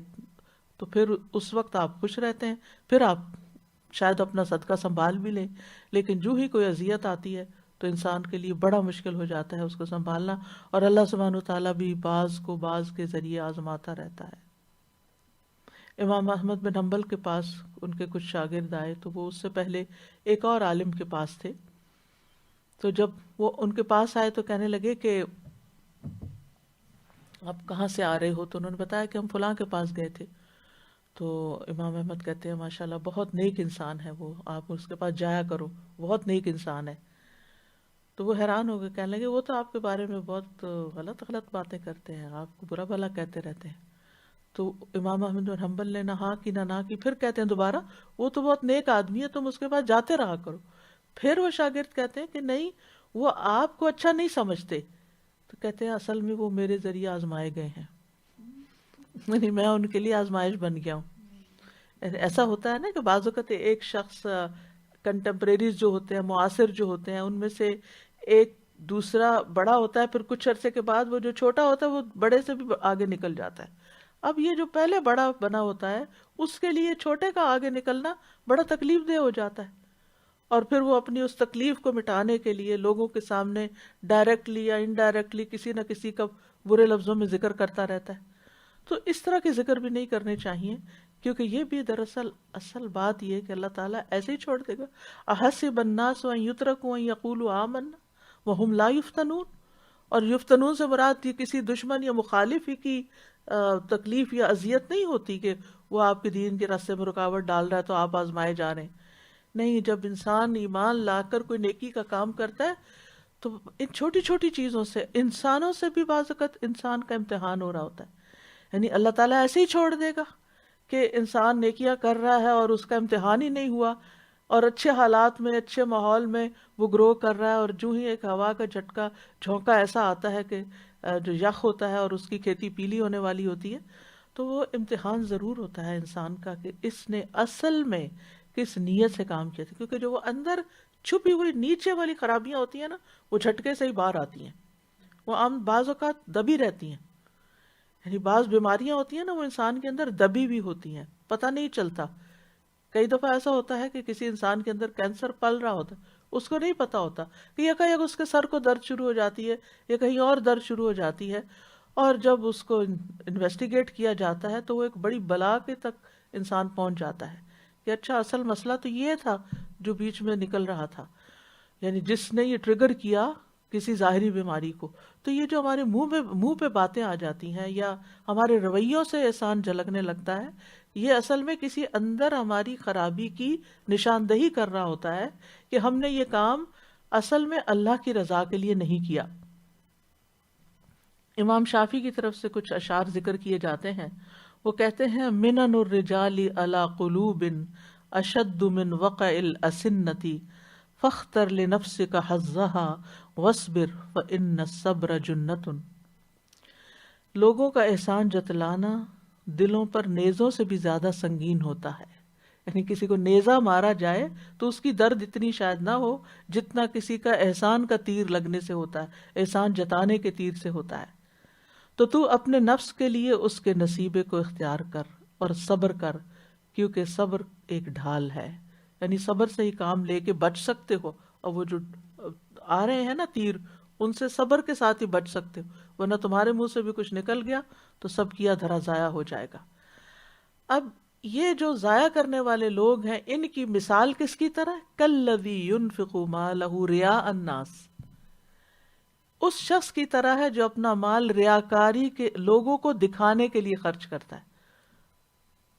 تو پھر اس وقت آپ خوش رہتے ہیں، پھر آپ شاید اپنا صدقہ سنبھال بھی لیں۔ لیکن جو ہی کوئی اذیت آتی ہے تو انسان کے لیے بڑا مشکل ہو جاتا ہے اس کو سنبھالنا، اور اللہ سبحانہ وتعالیٰ بھی بعض کو بعض کے ذریعے آزماتا رہتا ہے۔ امام احمد بن حنبل کے پاس ان کے کچھ شاگرد آئے تو وہ اس سے پہلے ایک اور عالم کے پاس تھے، تو جب وہ ان کے پاس آئے تو کہنے لگے کہ آپ کہاں سے آ رہے ہو؟ تو انہوں نے بتایا کہ ہم فلاں کے پاس گئے تھے۔ تو امام احمد کہتے ہیں ماشاءاللہ بہت نیک انسان ہے وہ، آپ اس کے پاس جایا کرو، بہت نیک انسان ہے۔ تو وہ حیران ہو گئے، کہنے لگے وہ تو آپ کے بارے میں بہت غلط باتیں کرتے ہیں، آپ کو برا بھلا کہتے رہتے ہیں۔ تو امام احمد بن حنبل نے نہ ہاں کی نہ کی، پھر کہتے ہیں دوبارہ وہ تو بہت نیک آدمی ہے، تم اس کے پاس جاتے رہا کرو۔ پھر وہ شاگرد کہتے ہیں کہ نہیں، وہ آپ کو اچھا نہیں سمجھتے۔ تو کہتے ہیں اصل میں وہ میرے ذریعے آزمائے گئے ہیں، یعنی میں ان کے لیے آزمائش بن گیا ہوں۔ ایسا ہوتا ہے نا کہ بعض اوقات ایک شخص کنٹمپریریز جو ہوتے ہیں، معاصر جو ہوتے ہیں، ان میں سے ایک دوسرا بڑا ہوتا ہے، پھر کچھ عرصے کے بعد وہ جو چھوٹا ہوتا ہے وہ بڑے سے بھی آگے نکل جاتا ہے۔ اب یہ جو پہلے بڑا بنا ہوتا ہے اس کے لیے چھوٹے کا آگے نکلنا بڑا تکلیف دہ ہو جاتا ہے، اور پھر وہ اپنی اس تکلیف کو مٹانے کے لیے لوگوں کے سامنے ڈائریکٹلی یا انڈائریکٹلی کسی نہ کسی کا برے لفظوں میں ذکر کرتا رہتا ہے۔ تو اس طرح کے ذکر بھی نہیں کرنے چاہیے، کیونکہ یہ بھی دراصل اصل بات یہ ہے کہ اللہ تعالیٰ ایسے ہی چھوڑ دے گا۔ احسب الناس ان یترکوا ان یقولوا آمنا وهم لا یفتنون، اور یفتنون سے مراد یہ کسی دشمن یا مخالف ہی کی تکلیف یا اذیت نہیں ہوتی کہ وہ آپ کے دین کے راستے میں رکاوٹ ڈال رہا ہے تو آپ آزمائے جا رہے ہیں۔ نہیں، جب انسان ایمان لا کر کوئی نیکی کا کام کرتا ہے تو ان چھوٹی چھوٹی چیزوں سے، انسانوں سے بھی بعض اوقات انسان کا امتحان ہو رہا ہوتا ہے، یعنی اللہ تعالیٰ ایسے ہی چھوڑ دے گا کہ انسان نیکیاں کر رہا ہے اور اس کا امتحان ہی نہیں ہوا، اور اچھے حالات میں، اچھے ماحول میں وہ گرو کر رہا ہے، اور جو ہی ایک ہوا کا جھٹکا جھونکا ایسا آتا ہے کہ جو یخ ہوتا ہے اور اس کی کھیتی پیلی ہونے والی ہوتی ہے، تو وہ امتحان ضرور ہوتا ہے انسان کا کہ اس نے اصل میں کس نیت سے کام کیا تھا، کیونکہ جو وہ اندر چھپی ہوئی نیچے والی خرابیاں ہوتی ہیں نا وہ جھٹکے سے ہی باہر آتی ہیں، وہ عام بعض اوقات دبی رہتی ہیں، یعنی بعض بیماریاں ہوتی ہیں نا وہ انسان کے اندر دبی بھی ہوتی ہیں، پتہ نہیں چلتا۔ کئی دفعہ ایسا ہوتا ہے کہ کسی انسان کے اندر کینسر پل رہا ہوتا ہے، اس کو نہیں پتا ہوتا کہ یکایک اس کے سر کو درد شروع ہو جاتی ہے یا کہیں اور درد شروع ہو جاتی ہے، اور جب اس کو انویسٹیگیٹ کیا جاتا ہے تو وہ ایک بڑی بلا کے تک انسان پہنچ جاتا ہے کہ اچھا اصل مسئلہ تو یہ تھا جو بیچ میں نکل رہا تھا، یعنی جس نے یہ ٹریگر کیا کسی ظاہری بیماری کو۔ تو یہ جو ہمارے منہ پہ باتیں آ جاتی ہیں یا ہمارے رویوں سے احسان جھلکنے لگتا ہے، یہ اصل میں کسی اندر ہماری خرابی کی نشاندہی کر رہا ہوتا ہے کہ ہم نے یہ کام اصل میں اللہ کی رضا کے لیے نہیں کیا۔ امام شافعی کی طرف سے کچھ اشعار ذکر کیے جاتے ہیں. وہ کہتے ہیں منن الرجال علی قلوب اشد من وقع الاسنة فاختر لنفسك حظها واصبر فإن الصبر جنة. لوگوں کا احسان جتلانا دلوں پر نیزوں سے بھی زیادہ سنگین ہوتا ہے. یعنی کسی کو نیزہ مارا جائے تو اس کی درد اتنی شاید نہ ہو جتنا کسی کا احسان کا تیر لگنے سے ہوتا ہے، احسان جتانے کے تیر سے ہوتا ہے. تو تو اپنے نفس کے لیے اس کے نصیبے کو اختیار کر اور صبر کر، کیونکہ صبر ایک ڈھال ہے. یعنی صبر سے ہی کام لے کے بچ سکتے ہو، اور وہ جو آ رہے ہیں نا تیر، ان سے صبر کے ساتھ ہی بچ سکتے ہو، ورنہ تمہارے منہ سے بھی کچھ نکل گیا تو سب کیا دھرا ضائع ہو جائے گا. اب یہ جو ضائع کرنے والے لوگ ہیں، ان کی مثال کس کی طرح؟ کالذی ينفق مالہ رئاء الناس، اس شخص کی طرح ہے جو اپنا مال ریاکاری کے لوگوں کو دکھانے کے لیے خرچ کرتا ہے.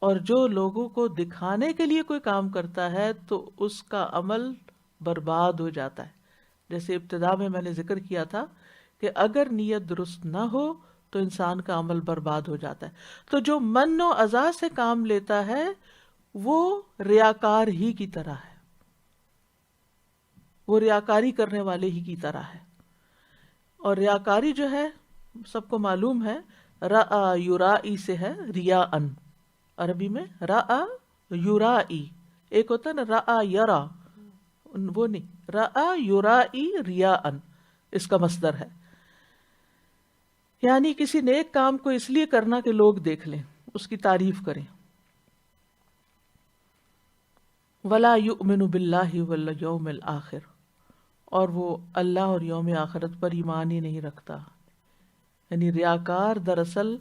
اور جو لوگوں کو دکھانے کے لیے کوئی کام کرتا ہے تو اس کا عمل برباد ہو جاتا ہے. جیسے ابتدا میں نے ذکر کیا تھا کہ اگر نیت درست نہ ہو تو انسان کا عمل برباد ہو جاتا ہے. تو جو من و اذا سے کام لیتا ہے وہ ریاکار ہی کی طرح ہے، وہ ریاکاری کرنے والے ہی کی طرح ہے. اور ریاکاری جو ہے سب کو معلوم ہے، رأى یرائی سے ہے ریاءن. عربی میں رأى یرائی، ایک ہوتا ہے نا رأى یرا، وہ نہیں، رأى یرائی ریاءن اس کا مصدر ہے. یعنی کسی نیک کام کو اس لیے کرنا کہ لوگ دیکھ لیں، اس کی تعریف کریں. ولا یؤمن باللہ والیوم الآخر، اور وہ اللہ اور یوم آخرت پر ایمان ہی نہیں رکھتا. یعنی ریاکار دراصل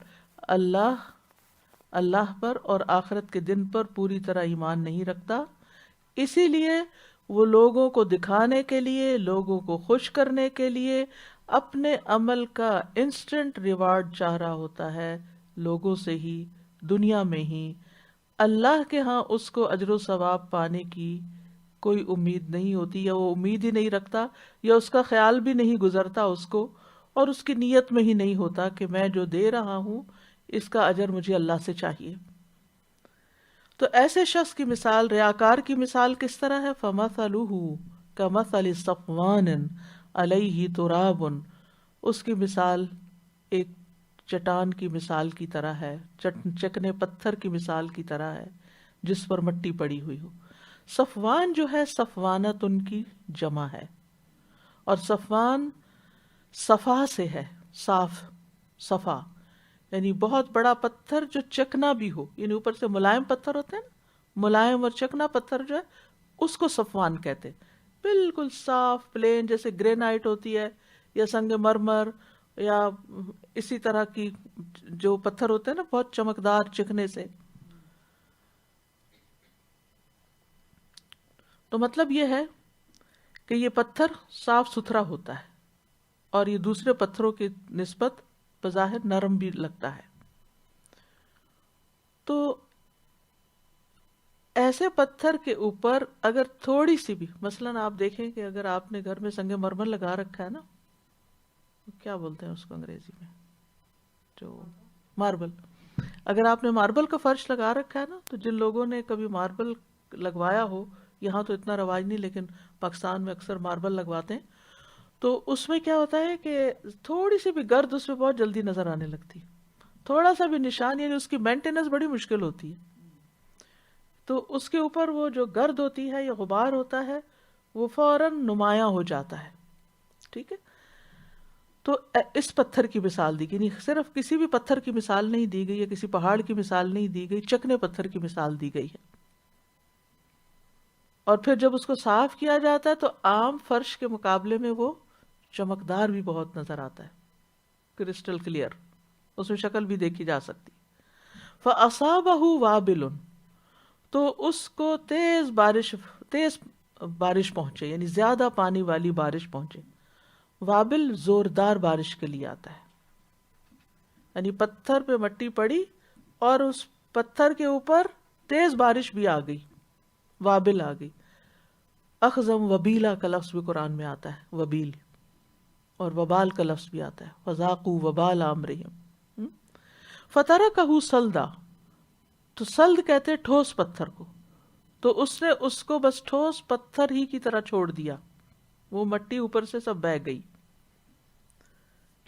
اللہ پر اور آخرت کے دن پر پوری طرح ایمان نہیں رکھتا. اسی لیے وہ لوگوں کو دکھانے کے لیے، لوگوں کو خوش کرنے کے لیے اپنے عمل کا انسٹنٹ ریوارڈ چاہ رہا ہوتا ہے، لوگوں سے ہی، دنیا میں ہی. اللہ کے ہاں اس کو اجر و ثواب پانے کی کوئی امید نہیں ہوتی، یا وہ امید ہی نہیں رکھتا، یا اس کا خیال بھی نہیں گزرتا اس کو، اور اس کی نیت میں ہی نہیں ہوتا کہ میں جو دے رہا ہوں اس کا اجر مجھے اللہ سے چاہیے. تو ایسے شخص کی مثال، ریاکار کی مثال کس طرح ہے؟ فَمَثَلُهُ كَمَثَلِ صَفْوَانٍ عَلَيْهِ تُرَابٌ، اس کی مثال ایک چٹان کی مثال کی طرح ہے، چکنے پتھر کی مثال کی طرح ہے جس پر مٹی پڑی ہوئی ہو. صفوان جو ہے، صفوانت ان کی جمع ہے، اور صفوان صفا سے ہے، صاف، صفا، یعنی بہت بڑا پتھر جو چکنا بھی ہو، یعنی اوپر سے ملائم پتھر ہوتے ہیں نا، ملائم اور چکنا پتھر جو ہے اس کو صفوان کہتے ہیں. بالکل صاف پلین، جیسے گرینائٹ ہوتی ہے یا سنگ مرمر یا اسی طرح کی جو پتھر ہوتے ہیں نا بہت چمکدار چکنے سے. تو مطلب یہ ہے کہ یہ پتھر صاف ستھرا ہوتا ہے اور یہ دوسرے پتھروں کی نسبت بظاہر نرم بھی لگتا ہے. تو ایسے پتھر کے اوپر اگر تھوڑی سی بھی، مثلاً آپ دیکھیں کہ اگر آپ نے گھر میں سنگ مرمر لگا رکھا ہے نا، کیا بولتے ہیں اس کو انگریزی میں، جو ماربل، اگر آپ نے ماربل کا فرش لگا رکھا ہے نا، تو جن لوگوں نے کبھی ماربل لگوایا ہو، یہاں تو اتنا رواج نہیں لیکن پاکستان میں اکثر ماربل لگواتے ہیں، تو اس میں کیا ہوتا ہے کہ تھوڑی سی بھی گرد اس میں بہت جلدی نظر آنے لگتی، تھوڑا سا بھی نشان، یعنی اس کی مینٹیننس بڑی مشکل ہوتی ہے. تو اس کے اوپر وہ جو گرد ہوتی ہے یا غبار ہوتا ہے وہ فوراً نمایاں ہو جاتا ہے. ٹھیک ہے، تو اس پتھر کی مثال دی گئی، صرف کسی بھی پتھر کی مثال نہیں دی گئی ہے، کسی پہاڑ کی مثال نہیں دی گئی، چکنے پتھر کی مثال دی گئی ہے. اور پھر جب اس کو صاف کیا جاتا ہے تو عام فرش کے مقابلے میں وہ چمکدار بھی بہت نظر آتا ہے، کرسٹل کلیئر، اس میں شکل بھی دیکھی جا سکتی. فَأَصَابَهُ وَابِلٌ، تو اس کو تیز بارش پہنچے، یعنی زیادہ پانی والی بارش پہنچے. وابل زوردار بارش کے لیے آتا ہے، یعنی پتھر پہ مٹی پڑی اور اس پتھر کے اوپر تیز بارش بھی آ گئی، وابل آ گئی. اخزم وبیلا کا لفظ بھی قرآن میں آتا ہے، وبیل. اور وبال کا لفظ بھی آتا ہے، فذاقوا وبال امرہم۔ فترکہ صلدا، تو سلد کہتے ٹھوس پتھر کو، تو اس نے اس کو بس ٹھوس پتھر ہی کی طرح چھوڑ دیا، وہ مٹی اوپر سے سب بہہ گئی،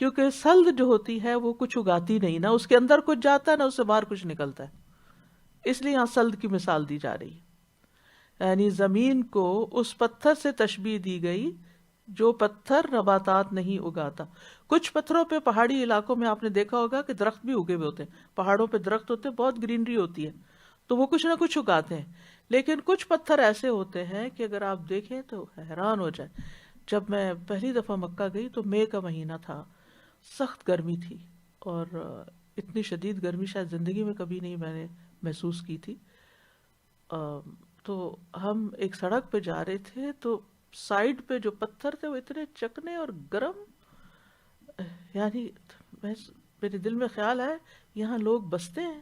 کیونکہ سلد جو ہوتی ہے وہ کچھ اگاتی نہیں، نہ اس کے اندر کچھ جاتا ہے نہ اس سے باہر کچھ نکلتا ہے، اس لیے یہاں سلد کی مثال دی جا رہی ہے، یعنی زمین کو اس پتھر سے تشبیہ دی گئی جو پتھر نباتات نہیں اگاتا۔ کچھ پتھروں پہ پہاڑی علاقوں میں آپ نے دیکھا ہوگا کہ درخت بھی اگے ہوئے ہوتے ہیں، پہاڑوں پہ درخت ہوتے ہیں، بہت گرینری ہوتی ہے، تو وہ کچھ نہ کچھ اگاتے ہیں، لیکن کچھ پتھر ایسے ہوتے ہیں کہ اگر آپ دیکھیں تو حیران ہو جائیں۔ جب میں پہلی دفعہ مکہ گئی تو مئی کا مہینہ تھا، سخت گرمی تھی، اور اتنی شدید گرمی شاید زندگی میں کبھی نہیں میں نے محسوس کی تھی۔ تو ہم ایک سڑک پہ جا رہے تھے تو سائڈ پہ جو پتھر تھے وہ اتنے چکنے اور گرم، یعنی میرے دل میں خیال آیا یہاں لوگ بستے ہیں،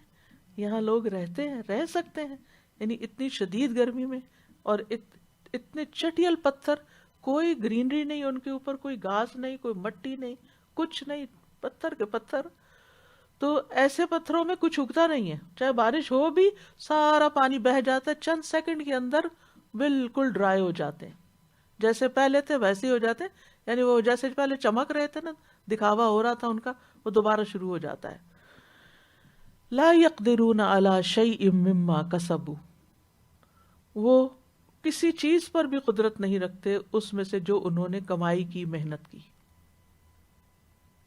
یہاں لوگ رہتے ہیں، رہ سکتے ہیں، یعنی اتنی شدید گرمی میں، اور اتنے چٹیل پتھر، کوئی گرینری نہیں ان کے اوپر، کوئی گھاس نہیں، کوئی مٹی نہیں، کچھ نہیں، پتھر کے پتھر۔ تو ایسے پتھروں میں کچھ اگتا نہیں ہے، چاہے بارش ہو بھی سارا پانی بہہ جاتا ہے، چند سیکنڈ کے اندر بالکل ڈرائی ہو جاتے ہیں، جیسے پہلے تھے ویسے ہی ہو جاتے ہیں، یعنی وہ جیسے پہلے چمک رہے تھے نا، دکھاوا ہو رہا تھا ان کا، وہ دوبارہ شروع ہو جاتا ہے۔ لا يقدرون على شيء مما كسبوا، وہ کسی چیز پر بھی قدرت نہیں رکھتے اس میں سے جو انہوں نے کمائی کی، محنت کی،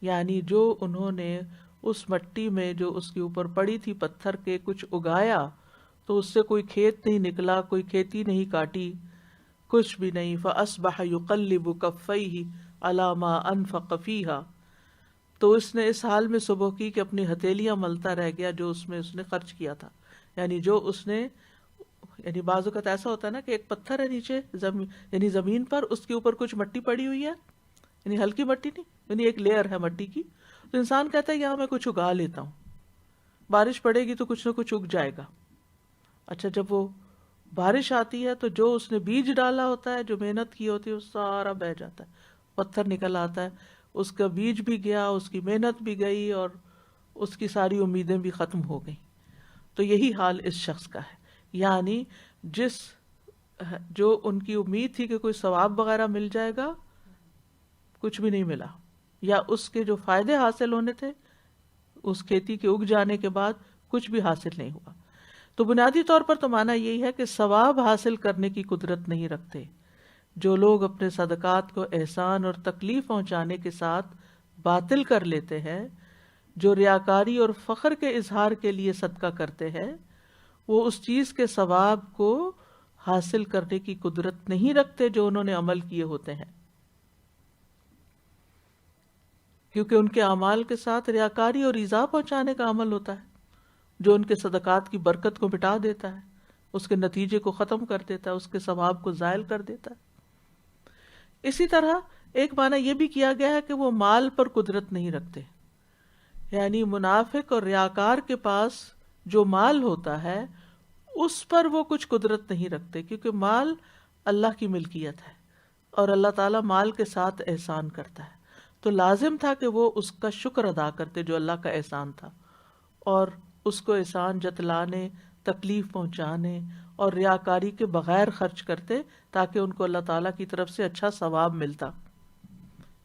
یعنی جو انہوں نے اس مٹی میں جو اس کے اوپر پڑی تھی پتھر کے کچھ اگایا، تو اس سے کوئی کھیت نہیں نکلا، کوئی کھیتی نہیں کاٹی، کچھ بھی نہیں۔ فَأَصْبَحَ يُقَلِّبُ كَفَّيْهِ عَلَى مَا أَنفَقَ فِيهَا، تو اس نے اس حال میں صبح کی کہ اپنی ہتھیلیاں ملتا رہ گیا جو اس میں اس نے خرچ کیا تھا، یعنی جو اس نے، یعنی بعض اوقات ایسا ہوتا ہے نا کہ ایک پتھر ہے نیچے یعنی زمین پر، اس کے اوپر کچھ مٹی پڑی ہوئی ہے، یعنی ہلکی مٹی نہیں، یعنی ایک لیئر ہے مٹی کی، تو انسان کہتا ہے یہاں میں کچھ اگا لیتا ہوں، بارش پڑے گی تو کچھ نہ کچھ اگ جائے گا۔ اچھا جب وہ بارش آتی ہے تو جو اس نے بیج ڈالا ہوتا ہے، جو محنت کی ہوتی ہے، وہ سارا بہہ جاتا ہے، پتھر نکل آتا ہے، اس کا بیج بھی گیا، اس کی محنت بھی گئی، اور اس کی ساری امیدیں بھی ختم ہو گئیں۔ تو یہی حال اس شخص کا ہے، یعنی جو ان کی امید تھی کہ کوئی ثواب وغیرہ مل جائے گا، کچھ بھی نہیں ملا، یا اس کے جو فائدے حاصل ہونے تھے اس کھیتی کے اگ جانے کے بعد کچھ بھی حاصل نہیں ہوا۔ تو بنیادی طور پر تو معنی یہی ہے کہ ثواب حاصل کرنے کی قدرت نہیں رکھتے جو لوگ اپنے صدقات کو احسان اور تکلیف پہنچانے کے ساتھ باطل کر لیتے ہیں، جو ریاکاری اور فخر کے اظہار کے لیے صدقہ کرتے ہیں، وہ اس چیز کے ثواب کو حاصل کرنے کی قدرت نہیں رکھتے جو انہوں نے عمل کیے ہوتے ہیں، کیونکہ ان کے اعمال کے ساتھ ریاکاری اور ایذا پہنچانے کا عمل ہوتا ہے جو ان کے صدقات کی برکت کو مٹا دیتا ہے، اس کے نتیجے کو ختم کر دیتا ہے، اس کے ثواب کو زائل کر دیتا ہے۔ اسی طرح ایک معنی یہ بھی کیا گیا ہے کہ وہ مال پر قدرت نہیں رکھتے، یعنی منافق اور ریاکار کے پاس جو مال ہوتا ہے اس پر وہ کچھ قدرت نہیں رکھتے، کیونکہ مال اللہ کی ملکیت ہے اور اللہ تعالیٰ مال کے ساتھ احسان کرتا ہے، تو لازم تھا کہ وہ اس کا شکر ادا کرتے جو اللہ کا احسان تھا، اور اس کو احسان جتلانے، تکلیف پہنچانے اور ریاکاری کے بغیر خرچ کرتے تاکہ ان کو اللہ تعالیٰ کی طرف سے اچھا ثواب ملتا،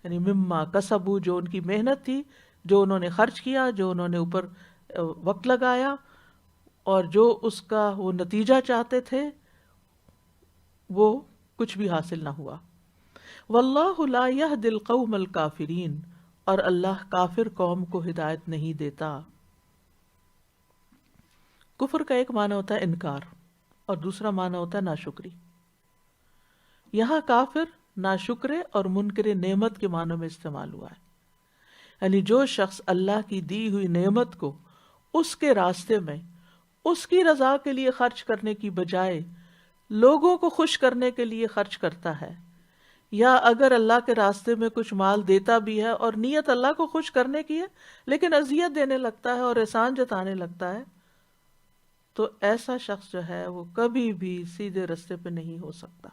یعنی مما کسبو، جو ان کی محنت تھی، جو انہوں نے خرچ کیا، جو انہوں نے اوپر وقت لگایا، اور جو اس کا وہ نتیجہ چاہتے تھے وہ کچھ بھی حاصل نہ ہوا۔ واللہ لا یہدی القوم الکافرین، اور اللہ کافر قوم کو ہدایت نہیں دیتا۔ کفر کا ایک معنی ہوتا ہے انکار اور دوسرا معنی ہوتا ہے ناشکری۔ یہاں کافر ناشکرے اور منکر نعمت کے معنوں میں استعمال ہوا ہے، یعنی جو شخص اللہ کی دی ہوئی نعمت کو اس کے راستے میں اس کی رضا کے لیے خرچ کرنے کی بجائے لوگوں کو خوش کرنے کے لیے خرچ کرتا ہے، یا اگر اللہ کے راستے میں کچھ مال دیتا بھی ہے اور نیت اللہ کو خوش کرنے کی ہے لیکن اذیت دینے لگتا ہے اور احسان جتانے لگتا ہے، تو ایسا شخص جو ہے وہ کبھی بھی سیدھے راستے پہ نہیں ہو سکتا،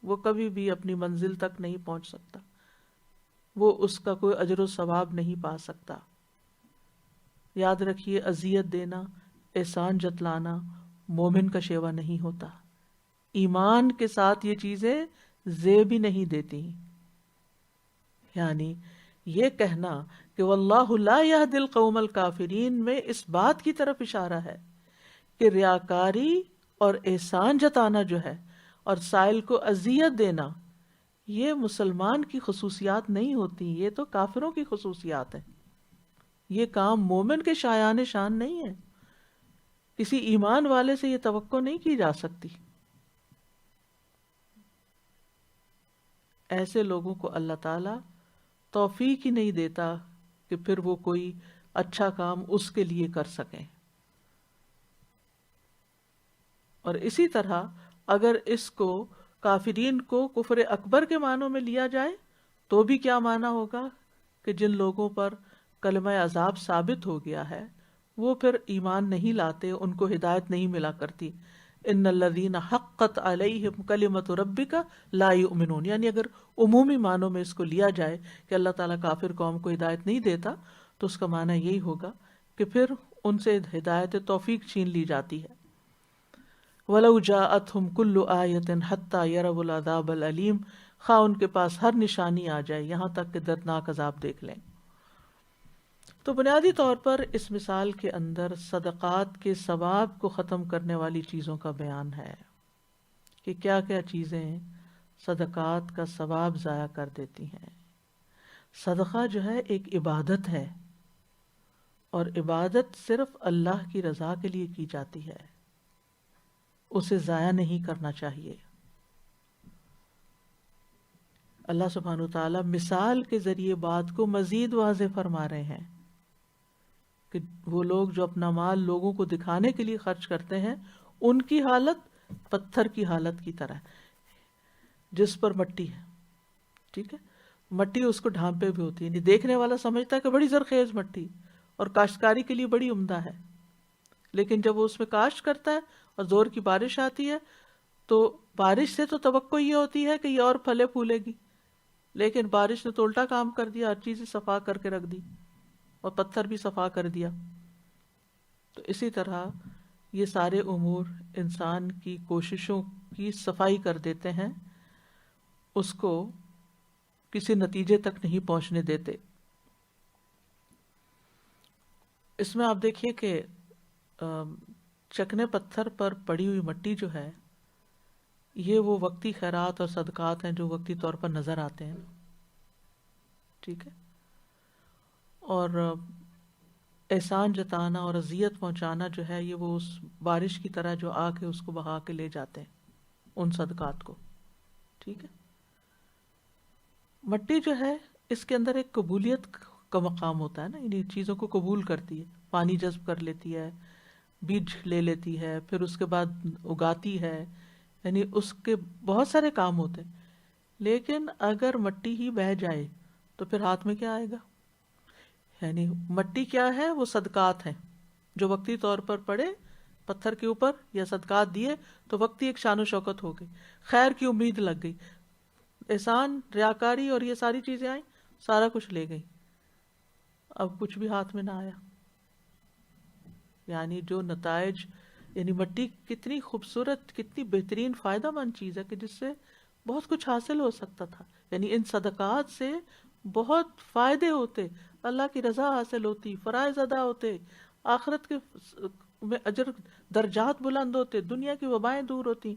وہ کبھی بھی اپنی منزل تک نہیں پہنچ سکتا، وہ اس کا کوئی اجر و ثواب نہیں پا سکتا۔ یاد رکھیے، اذیت دینا، احسان جتلانا مومن کا شیوا نہیں ہوتا۔ ایمان کے ساتھ یہ چیزیں زیب بھی نہیں دیتی۔ یعنی یہ کہنا کہ واللہ لا یہدی القوم الکافرین میں اس بات کی طرف اشارہ ہے کہ ریاکاری اور احسان جتانا جو ہے اور سائل کو اذیت دینا، یہ مسلمان کی خصوصیات نہیں ہوتی، یہ تو کافروں کی خصوصیات ہیں۔ یہ کام مومن کے شایان شان نہیں ہے، کسی ایمان والے سے یہ توقع نہیں کی جا سکتی۔ ایسے لوگوں کو اللہ تعالی توفیق ہی نہیں دیتا کہ پھر وہ کوئی اچھا کام اس کے لیے کر سکیں۔ اور اسی طرح اگر اس کو کافرین کو کفر اکبر کے معنوں میں لیا جائے تو بھی کیا معنی ہوگا کہ جن لوگوں پر کلمہ عذاب ثابت ہو گیا ہے وہ پھر ایمان نہیں لاتے، ان کو ہدایت نہیں ملا کرتی۔ ان الذین حقت علیہم کلمۃ ربک لا یؤمنون، یعنی اگر عمومی معنوں میں اس کو لیا جائے کہ اللہ تعالیٰ کافر قوم کو ہدایت نہیں دیتا تو اس کا معنی یہی ہوگا کہ پھر ان سے ہدایت توفیق چھین لی جاتی ہے۔ وَلَوْ جَاءَتْهُمْ كُلُّ آیَةٍ حَتَّى يَرَوُا الْعَذَابَ الْأَلِيمَ، خواہ ان کے پاس ہر نشانی آ جائے یہاں تک کہ دردناک عذاب دیکھ لیں۔ تو بنیادی طور پر اس مثال کے اندر صدقات کے ثواب کو ختم کرنے والی چیزوں کا بیان ہے کہ کیا کیا چیزیں صدقات کا ثواب ضائع کر دیتی ہیں۔ صدقہ جو ہے ایک عبادت ہے، اور عبادت صرف اللہ کی رضا کے لیے کی جاتی ہے، اسے ضائع نہیں کرنا چاہیے۔ اللہ سبحانہ وتعالی مثال کے ذریعے بات کو مزید واضح فرما رہے ہیں کہ وہ لوگ جو اپنا مال لوگوں کو دکھانے کے لیے خرچ کرتے ہیں ان کی حالت پتھر کی حالت کی طرح ہے جس پر مٹی ہے، ٹھیک ہے، مٹی اس کو ڈھانپے بھی ہوتی ہے، یعنی دیکھنے والا سمجھتا ہے کہ بڑی زرخیز مٹی اور کاشتکاری کے لیے بڑی عمدہ ہے، لیکن جب وہ اس میں کاشت کرتا ہے اور زور کی بارش آتی ہے تو بارش سے تو توقع یہ ہوتی ہے کہ یہ اور پھلے پھولے گی، لیکن بارش نے تو الٹا کام کر دیا، ہر چیز صفا کر کے رکھ دی اور پتھر بھی صفا کر دیا۔ تو اسی طرح یہ سارے امور انسان کی کوششوں کی صفائی کر دیتے ہیں، اس کو کسی نتیجے تک نہیں پہنچنے دیتے۔ اس میں آپ دیکھیے کہ چکنے پتھر پر پڑی ہوئی مٹی جو ہے یہ وہ وقتی خیرات اور صدقات ہیں جو وقتی طور پر نظر آتے ہیں، ٹھیک ہے، اور احسان جتانا اور اذیت پہنچانا جو ہے یہ وہ اس بارش کی طرح جو آ کے اس کو بہا کے لے جاتے ہیں ان صدقات کو، ٹھیک ہے۔ مٹی جو ہے اس کے اندر ایک قبولیت کا مقام ہوتا ہے نا، یعنی چیزوں کو قبول کرتی ہے، پانی جذب کر لیتی ہے، بیج لے لیتی ہے، پھر اس کے بعد اگاتی ہے، یعنی اس کے بہت سارے کام ہوتے ہیں۔ لیکن اگر مٹی ہی بہہ جائے تو پھر ہاتھ میں کیا آئے گا؟ یعنی مٹی کیا ہے؟ وہ صدقات ہیں جو وقتی طور پر پڑے پتھر کے اوپر یا صدقات دیے تو وقتی ایک شان و شوکت ہو گئی، خیر کی امید لگ گئی، احسان ریاکاری اور یہ ساری چیزیں آئیں، سارا کچھ لے گئی، اب کچھ بھی ہاتھ میں نہ آیا۔ یعنی جو نتائج، یعنی مٹی کتنی خوبصورت، کتنی بہترین فائدہ مند چیز ہے کہ جس سے بہت کچھ حاصل ہو سکتا تھا، یعنی ان صدقات سے بہت فائدے ہوتے، اللہ کی رضا حاصل ہوتی، فرائض ادا ہوتے، آخرت کے میں اجر درجات بلند ہوتے، دنیا کی وبائیں دور ہوتی،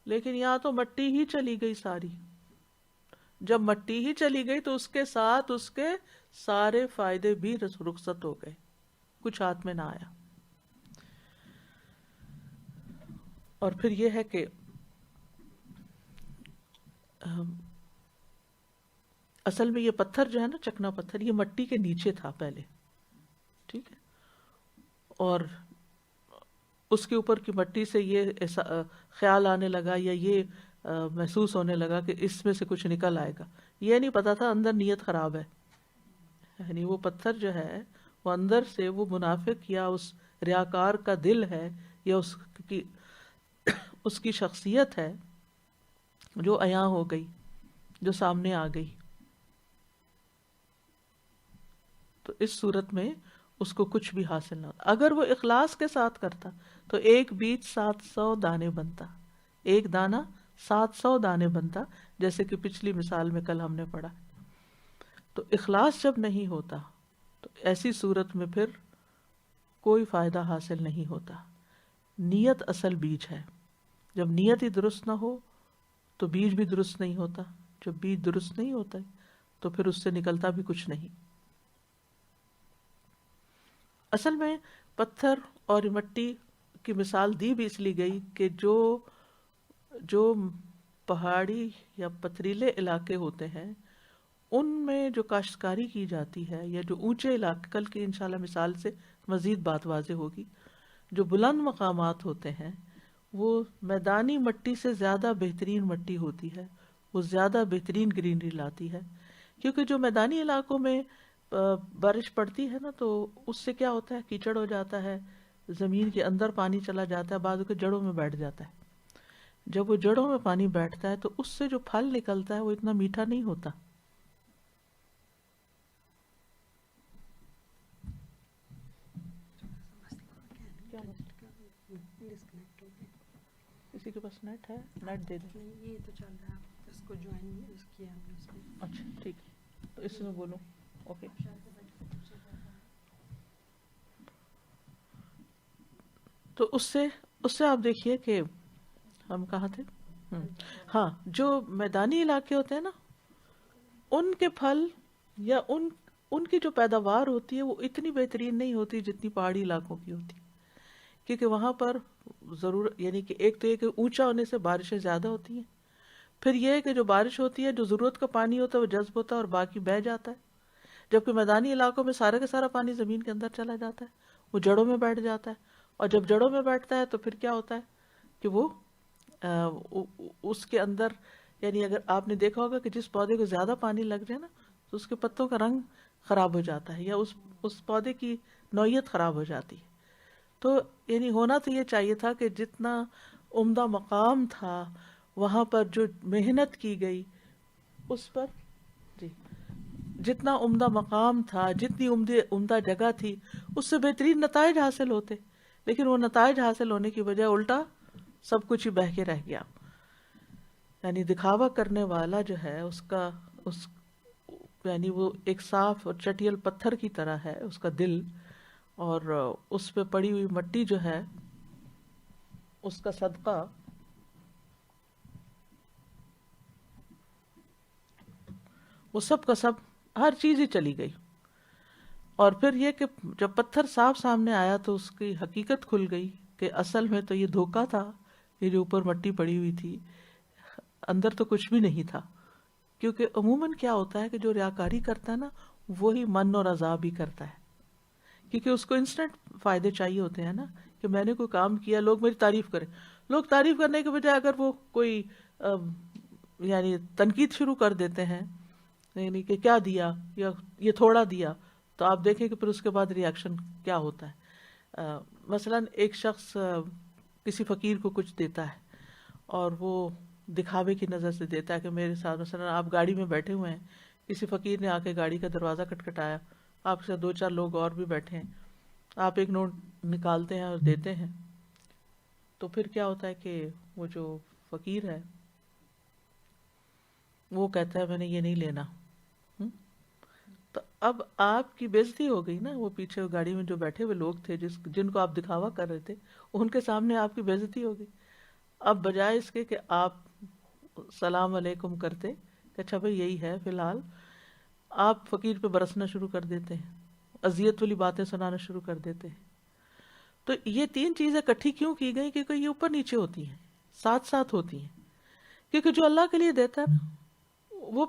لیکن یہاں تو مٹی ہی چلی گئی ساری۔ جب مٹی ہی چلی گئی تو اس کے ساتھ اس کے سارے فائدے بھی رخصت ہو گئے، کچھ ہاتھ میں نہ آیا۔ اور پھر یہ ہے کہ اصل میں یہ پتھر جو ہے نا، چکنا پتھر، یہ مٹی کے نیچے تھا پہلے، ٹھیک ہے، اور اس کے اوپر کی مٹی سے یہ خیال آنے لگا یا یہ محسوس ہونے لگا کہ اس میں سے کچھ نکل آئے گا، یہ نہیں پتا تھا اندر نیت خراب ہے، یعنی وہ پتھر جو ہے وہ اندر سے وہ منافق یا اس ریاکار کا دل ہے یا اس کی شخصیت ہے جو عیاں ہو گئی، جو سامنے آ گئی۔ تو اس صورت میں اس کو کچھ بھی حاصل نہ ہوتا. اگر وہ اخلاص کے ساتھ کرتا تو ایک بیج 700 دانے بنتا، ایک دانہ 700 دانے بنتا، جیسے کہ پچھلی مثال میں کل ہم نے پڑھا. تو اخلاص جب نہیں ہوتا تو ایسی صورت میں پھر کوئی فائدہ حاصل نہیں ہوتا. نیت اصل بیج ہے. جب نیت ہی درست نہ ہو تو بیج بھی درست نہیں ہوتا. جب بیج درست نہیں ہوتا تو پھر اس سے نکلتا بھی کچھ نہیں. اصل میں پتھر اور مٹی کی مثال دی بھی اس لیے گئی کہ جو پہاڑی یا پتھریلے علاقے ہوتے ہیں ان میں جو کاشتکاری کی جاتی ہے، یا جو اونچے علاقے، کل کی انشاءاللہ مثال سے مزید بات واضح ہوگی، جو بلند مقامات ہوتے ہیں وہ میدانی مٹی سے زیادہ بہترین مٹی ہوتی ہے، وہ زیادہ بہترین گرینری لاتی ہے. کیونکہ جو میدانی علاقوں میں بارش پڑتی ہے نا تو اس سے کیا ہوتا ہے، کیچڑ ہو جاتا ہے، زمین کے اندر پانی چلا جاتا ہے، بعض اوقات جڑوں میں بیٹھ جاتا ہے. جب وہ جڑوں میں پانی بیٹھتا ہے تو اس سے جو پھل نکلتا ہے وہ اتنا میٹھا نہیں ہوتا. کسی کے پاس نیٹ ہے؟ نیٹ دے دیں. یہ تو چل رہا ہے، اس کو جوائن کیا ہم نے اس کو. اچھا ٹھیک ہے، تو اس میں بولوں. اوکے. تو اس سے آپ دیکھیے کہ ہم کہاں تھے. ہاں، جو میدانی علاقے ہوتے ہیں نا ان کے پھل یا ان کی جو پیداوار ہوتی ہے وہ اتنی بہترین نہیں ہوتی جتنی پہاڑی علاقوں کی ہوتی، کیونکہ وہاں پر ضرور یعنی کہ ایک تو یہ کہ اونچا ہونے سے بارشیں زیادہ ہوتی ہیں، پھر یہ کہ جو بارش ہوتی ہے جو ضرورت کا پانی ہوتا ہے وہ جذب ہوتا ہے اور باقی بہہ جاتا ہے. جبکہ میدانی علاقوں میں سارا کا سارا پانی زمین کے اندر چلا جاتا ہے، وہ جڑوں میں بیٹھ جاتا ہے، اور جب جڑوں میں بیٹھتا ہے تو پھر کیا ہوتا ہے کہ وہ اس کے اندر، یعنی اگر آپ نے دیکھا ہوگا کہ جس پودے کو زیادہ پانی لگ جائے نا تو اس کے پتوں کا رنگ خراب ہو جاتا ہے، یا اس پودے کی نوعیت خراب ہو جاتی ہے. تو یعنی ہونا تو یہ چاہیے تھا کہ جتنا عمدہ مقام تھا وہاں پر جو محنت کی گئی اس پر، جی جتنا عمدہ مقام تھا، جتنی عمدہ جگہ تھی اس سے بہترین نتائج حاصل ہوتے، لیکن وہ نتائج حاصل ہونے کی بجائے الٹا سب کچھ ہی بہہ کے رہ گیا. یعنی دکھاوا کرنے والا جو ہے یعنی وہ ایک صاف اور چٹیل پتھر کی طرح ہے اس کا دل، اور اس پہ پڑی ہوئی مٹی جو ہے اس کا صدقہ وہ سب کا سب ہر چیز ہی چلی گئی. اور پھر یہ کہ جب پتھر صاف سامنے آیا تو اس کی حقیقت کھل گئی کہ اصل میں تو یہ دھوکا تھا، یہ جو اوپر مٹی پڑی ہوئی تھی اندر تو کچھ بھی نہیں تھا. کیونکہ عموماً کیا ہوتا ہے کہ جو ریاکاری کرتا ہے نا وہی من اور عذاب ہی کرتا ہے، کیونکہ اس کو انسٹنٹ فائدے چاہیے ہوتے ہیں نا، کہ میں نے کوئی کام کیا لوگ میری تعریف کریں. لوگ تعریف کرنے کے بجائے اگر وہ کوئی یعنی تنقید شروع کر دیتے ہیں، یعنی کہ کیا دیا یا یہ تھوڑا دیا، تو آپ دیکھیں کہ پھر اس کے بعد ری ایکشن کیا ہوتا ہے. مثلاً ایک شخص کسی فقیر کو کچھ دیتا ہے اور وہ دکھاوے کی نظر سے دیتا ہے کہ میرے ساتھ، مثلاً آپ گاڑی میں بیٹھے ہوئے ہیں، کسی فقیر نے آ کے گاڑی کا دروازہ کھٹکھٹایا، آپ سے 2-4 لوگ اور بھی بیٹھے ہیں، آپ ایک نوٹ نکالتے ہیں اور دیتے ہیں، تو پھر کیا ہوتا ہے کہ وہ جو فقیر ہے وہ کہتا ہے میں نے یہ نہیں لینا. تو اب آپ کی بےزتی ہو گئی نا، وہ پیچھے گاڑی میں جو بیٹھے ہوئے لوگ تھے جن کو آپ دکھاوا کر رہے تھے ان کے سامنے آپ کی بےزتی ہو گئی. اب بجائے اس کے کہ آپ سلام علیکم کرتے کہ اچھا بھائی یہی ہے فی الحال، آپ فقیر پہ برسنا شروع کر دیتے ہیں، اذیت والی باتیں سنانا شروع کر دیتے ہیں. تو یہ 3 چیزیں اکٹھی کیوں کی گئی؟ کیونکہ یہ اوپر نیچے ہوتی ہیں، ساتھ ساتھ ہوتی ہیں. کیونکہ جو اللہ کے لیے دیتا ہے نا وہ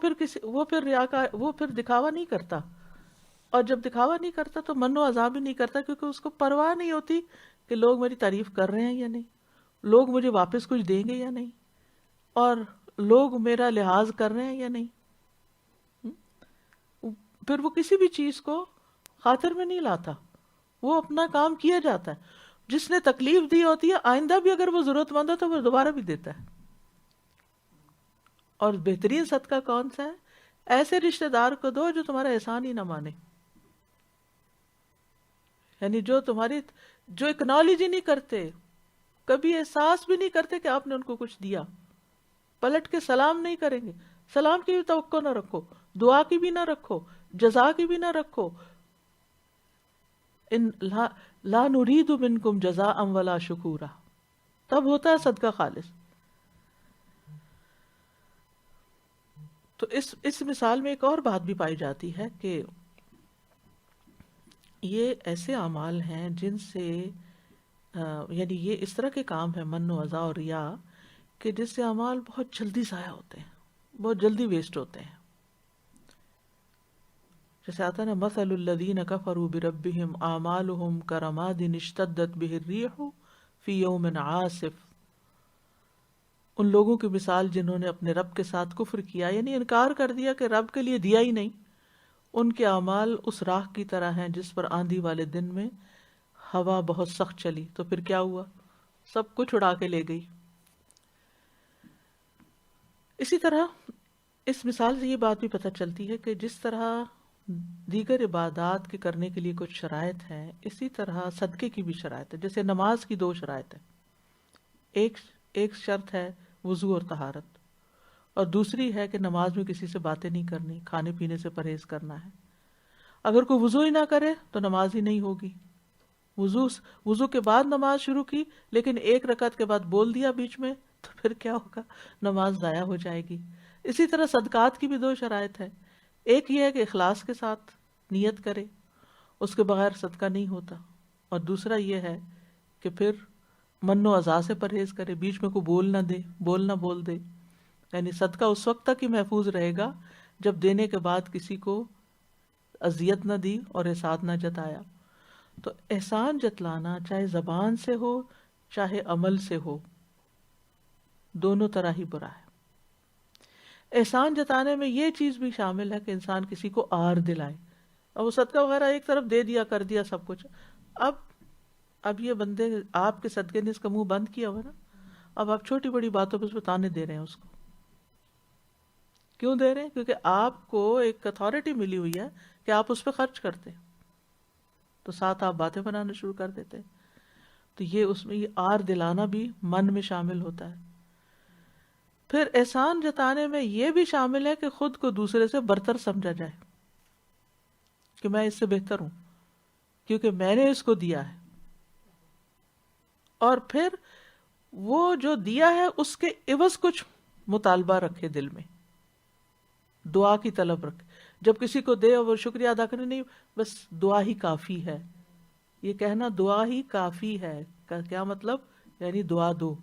پھر دکھاوا نہیں کرتا، اور جب دکھاوا نہیں کرتا تو من و عذاب بھی نہیں کرتا، کیونکہ اس کو پرواہ نہیں ہوتی کہ لوگ میری تعریف کر رہے ہیں یا نہیں، لوگ مجھے واپس کچھ دیں گے یا نہیں، اور لوگ میرا لحاظ کر رہے ہیں یا نہیں. پھر وہ کسی بھی چیز کو خاطر میں نہیں لاتا، وہ اپنا کام کیا جاتا ہے. جس نے تکلیف دی ہوتی ہے آئندہ بھی اگر وہ ضرورت مند ہے تو وہ دوبارہ بھی دیتا ہے. اور بہترین صدقہ کون سا ہے؟ ایسے رشتہ دار کو دو جو تمہارا احسان ہی نہ مانے. یعنی جو اکنالج ہی نہیں کرتے، کبھی احساس بھی نہیں کرتے کہ آپ نے ان کو کچھ دیا، پلٹ کے سلام نہیں کریں گے، سلام کی بھی توقع نہ رکھو، دعا کی بھی نہ رکھو، جزا کی بھی نہ رکھو. ان لا نرید منکم جزاء ولا شکورا، تب ہوتا ہے صدقہ خالص. تو اس مثال میں ایک اور بات بھی پائی جاتی ہے کہ یہ ایسے اعمال ہیں جن سے یعنی یہ اس طرح کے کام ہے من و اذا اور ریا کہ جس سے اعمال بہت جلدی ضائع ہوتے ہیں، بہت جلدی ویسٹ ہوتے ہیں. جیسے آتا ہے نا مثل الذین کفروا بربہم اعمالہم کرماد اشتدت بہ الریح فی یوم عاصف. ان لوگوں کی مثال جنہوں نے اپنے رب کے ساتھ کفر کیا، یعنی انکار کر دیا کہ رب کے لیے دیا ہی نہیں، ان کے اعمال اس راہ کی طرح ہیں جس پر آندھی والے دن میں ہوا بہت سخت چلی تو پھر کیا ہوا، سب کچھ اڑا کے لے گئی. اسی طرح اس مثال سے یہ بات بھی پتہ چلتی ہے کہ جس طرح دیگر عبادات کے کرنے کے لیے کچھ شرائط ہیں، اسی طرح صدقے کی بھی شرائط ہے. جیسے نماز کی 2 شرائط ہیں، ایک شرط ہے وضو اور طہارت، اور دوسری ہے کہ نماز میں کسی سے باتیں نہیں کرنی، کھانے پینے سے پرہیز کرنا ہے. اگر کوئی وضو ہی نہ کرے تو نماز ہی نہیں ہوگی. وضو کے بعد نماز شروع کی لیکن 1 رکعت کے بعد بول دیا بیچ میں تو پھر کیا ہوگا، نماز ضائع ہو جائے گی. اسی طرح صدقات کی بھی 2 شرائط ہیں. ایک یہ ہے کہ اخلاص کے ساتھ نیت کرے، اس کے بغیر صدقہ نہیں ہوتا. اور دوسرا یہ ہے کہ پھر من و اذا سے پرہیز کرے، بیچ میں کوئی بول نہ بول دے. یعنی صدقہ اس وقت تک ہی محفوظ رہے گا جب دینے کے بعد کسی کو اذیت نہ دی اور احسان نہ جتایا. تو احسان جتلانا چاہے زبان سے ہو چاہے عمل سے ہو، دونوں طرح ہی برا ہے. احسان جتانے میں یہ چیز بھی شامل ہے کہ انسان کسی کو آر دلائے. اور وہ صدقہ وغیرہ ایک طرف دے دیا، کر دیا سب کچھ، اب یہ بندے آپ کے صدقے نے اس کا منہ بند کیا ہوا نا، اب آپ چھوٹی بڑی باتوں پہ اس پہ تانے دے رہے ہیں. اس کو کیوں دے رہے ہیں؟ کیونکہ آپ کو ایک اتھارٹی ملی ہوئی ہے کہ آپ اس پہ خرچ کرتے، تو ساتھ آپ باتیں بنانا شروع کر دیتے. تو اس میں یہ آر دلانا بھی من میں شامل ہوتا ہے. پھر احسان جتانے میں یہ بھی شامل ہے کہ خود کو دوسرے سے برتر سمجھا جائے کہ میں اس سے بہتر ہوں کیونکہ میں نے اس کو دیا ہے. اور پھر وہ جو دیا ہے اس کے عوض کچھ مطالبہ رکھے، دل میں دعا کی طلب رکھے. جب کسی کو دے اور وہ شکریہ ادا کرے، نہیں بس دعا ہی کافی ہے. یہ کہنا دعا ہی کافی ہے کا کیا مطلب؟ یعنی دعا دو،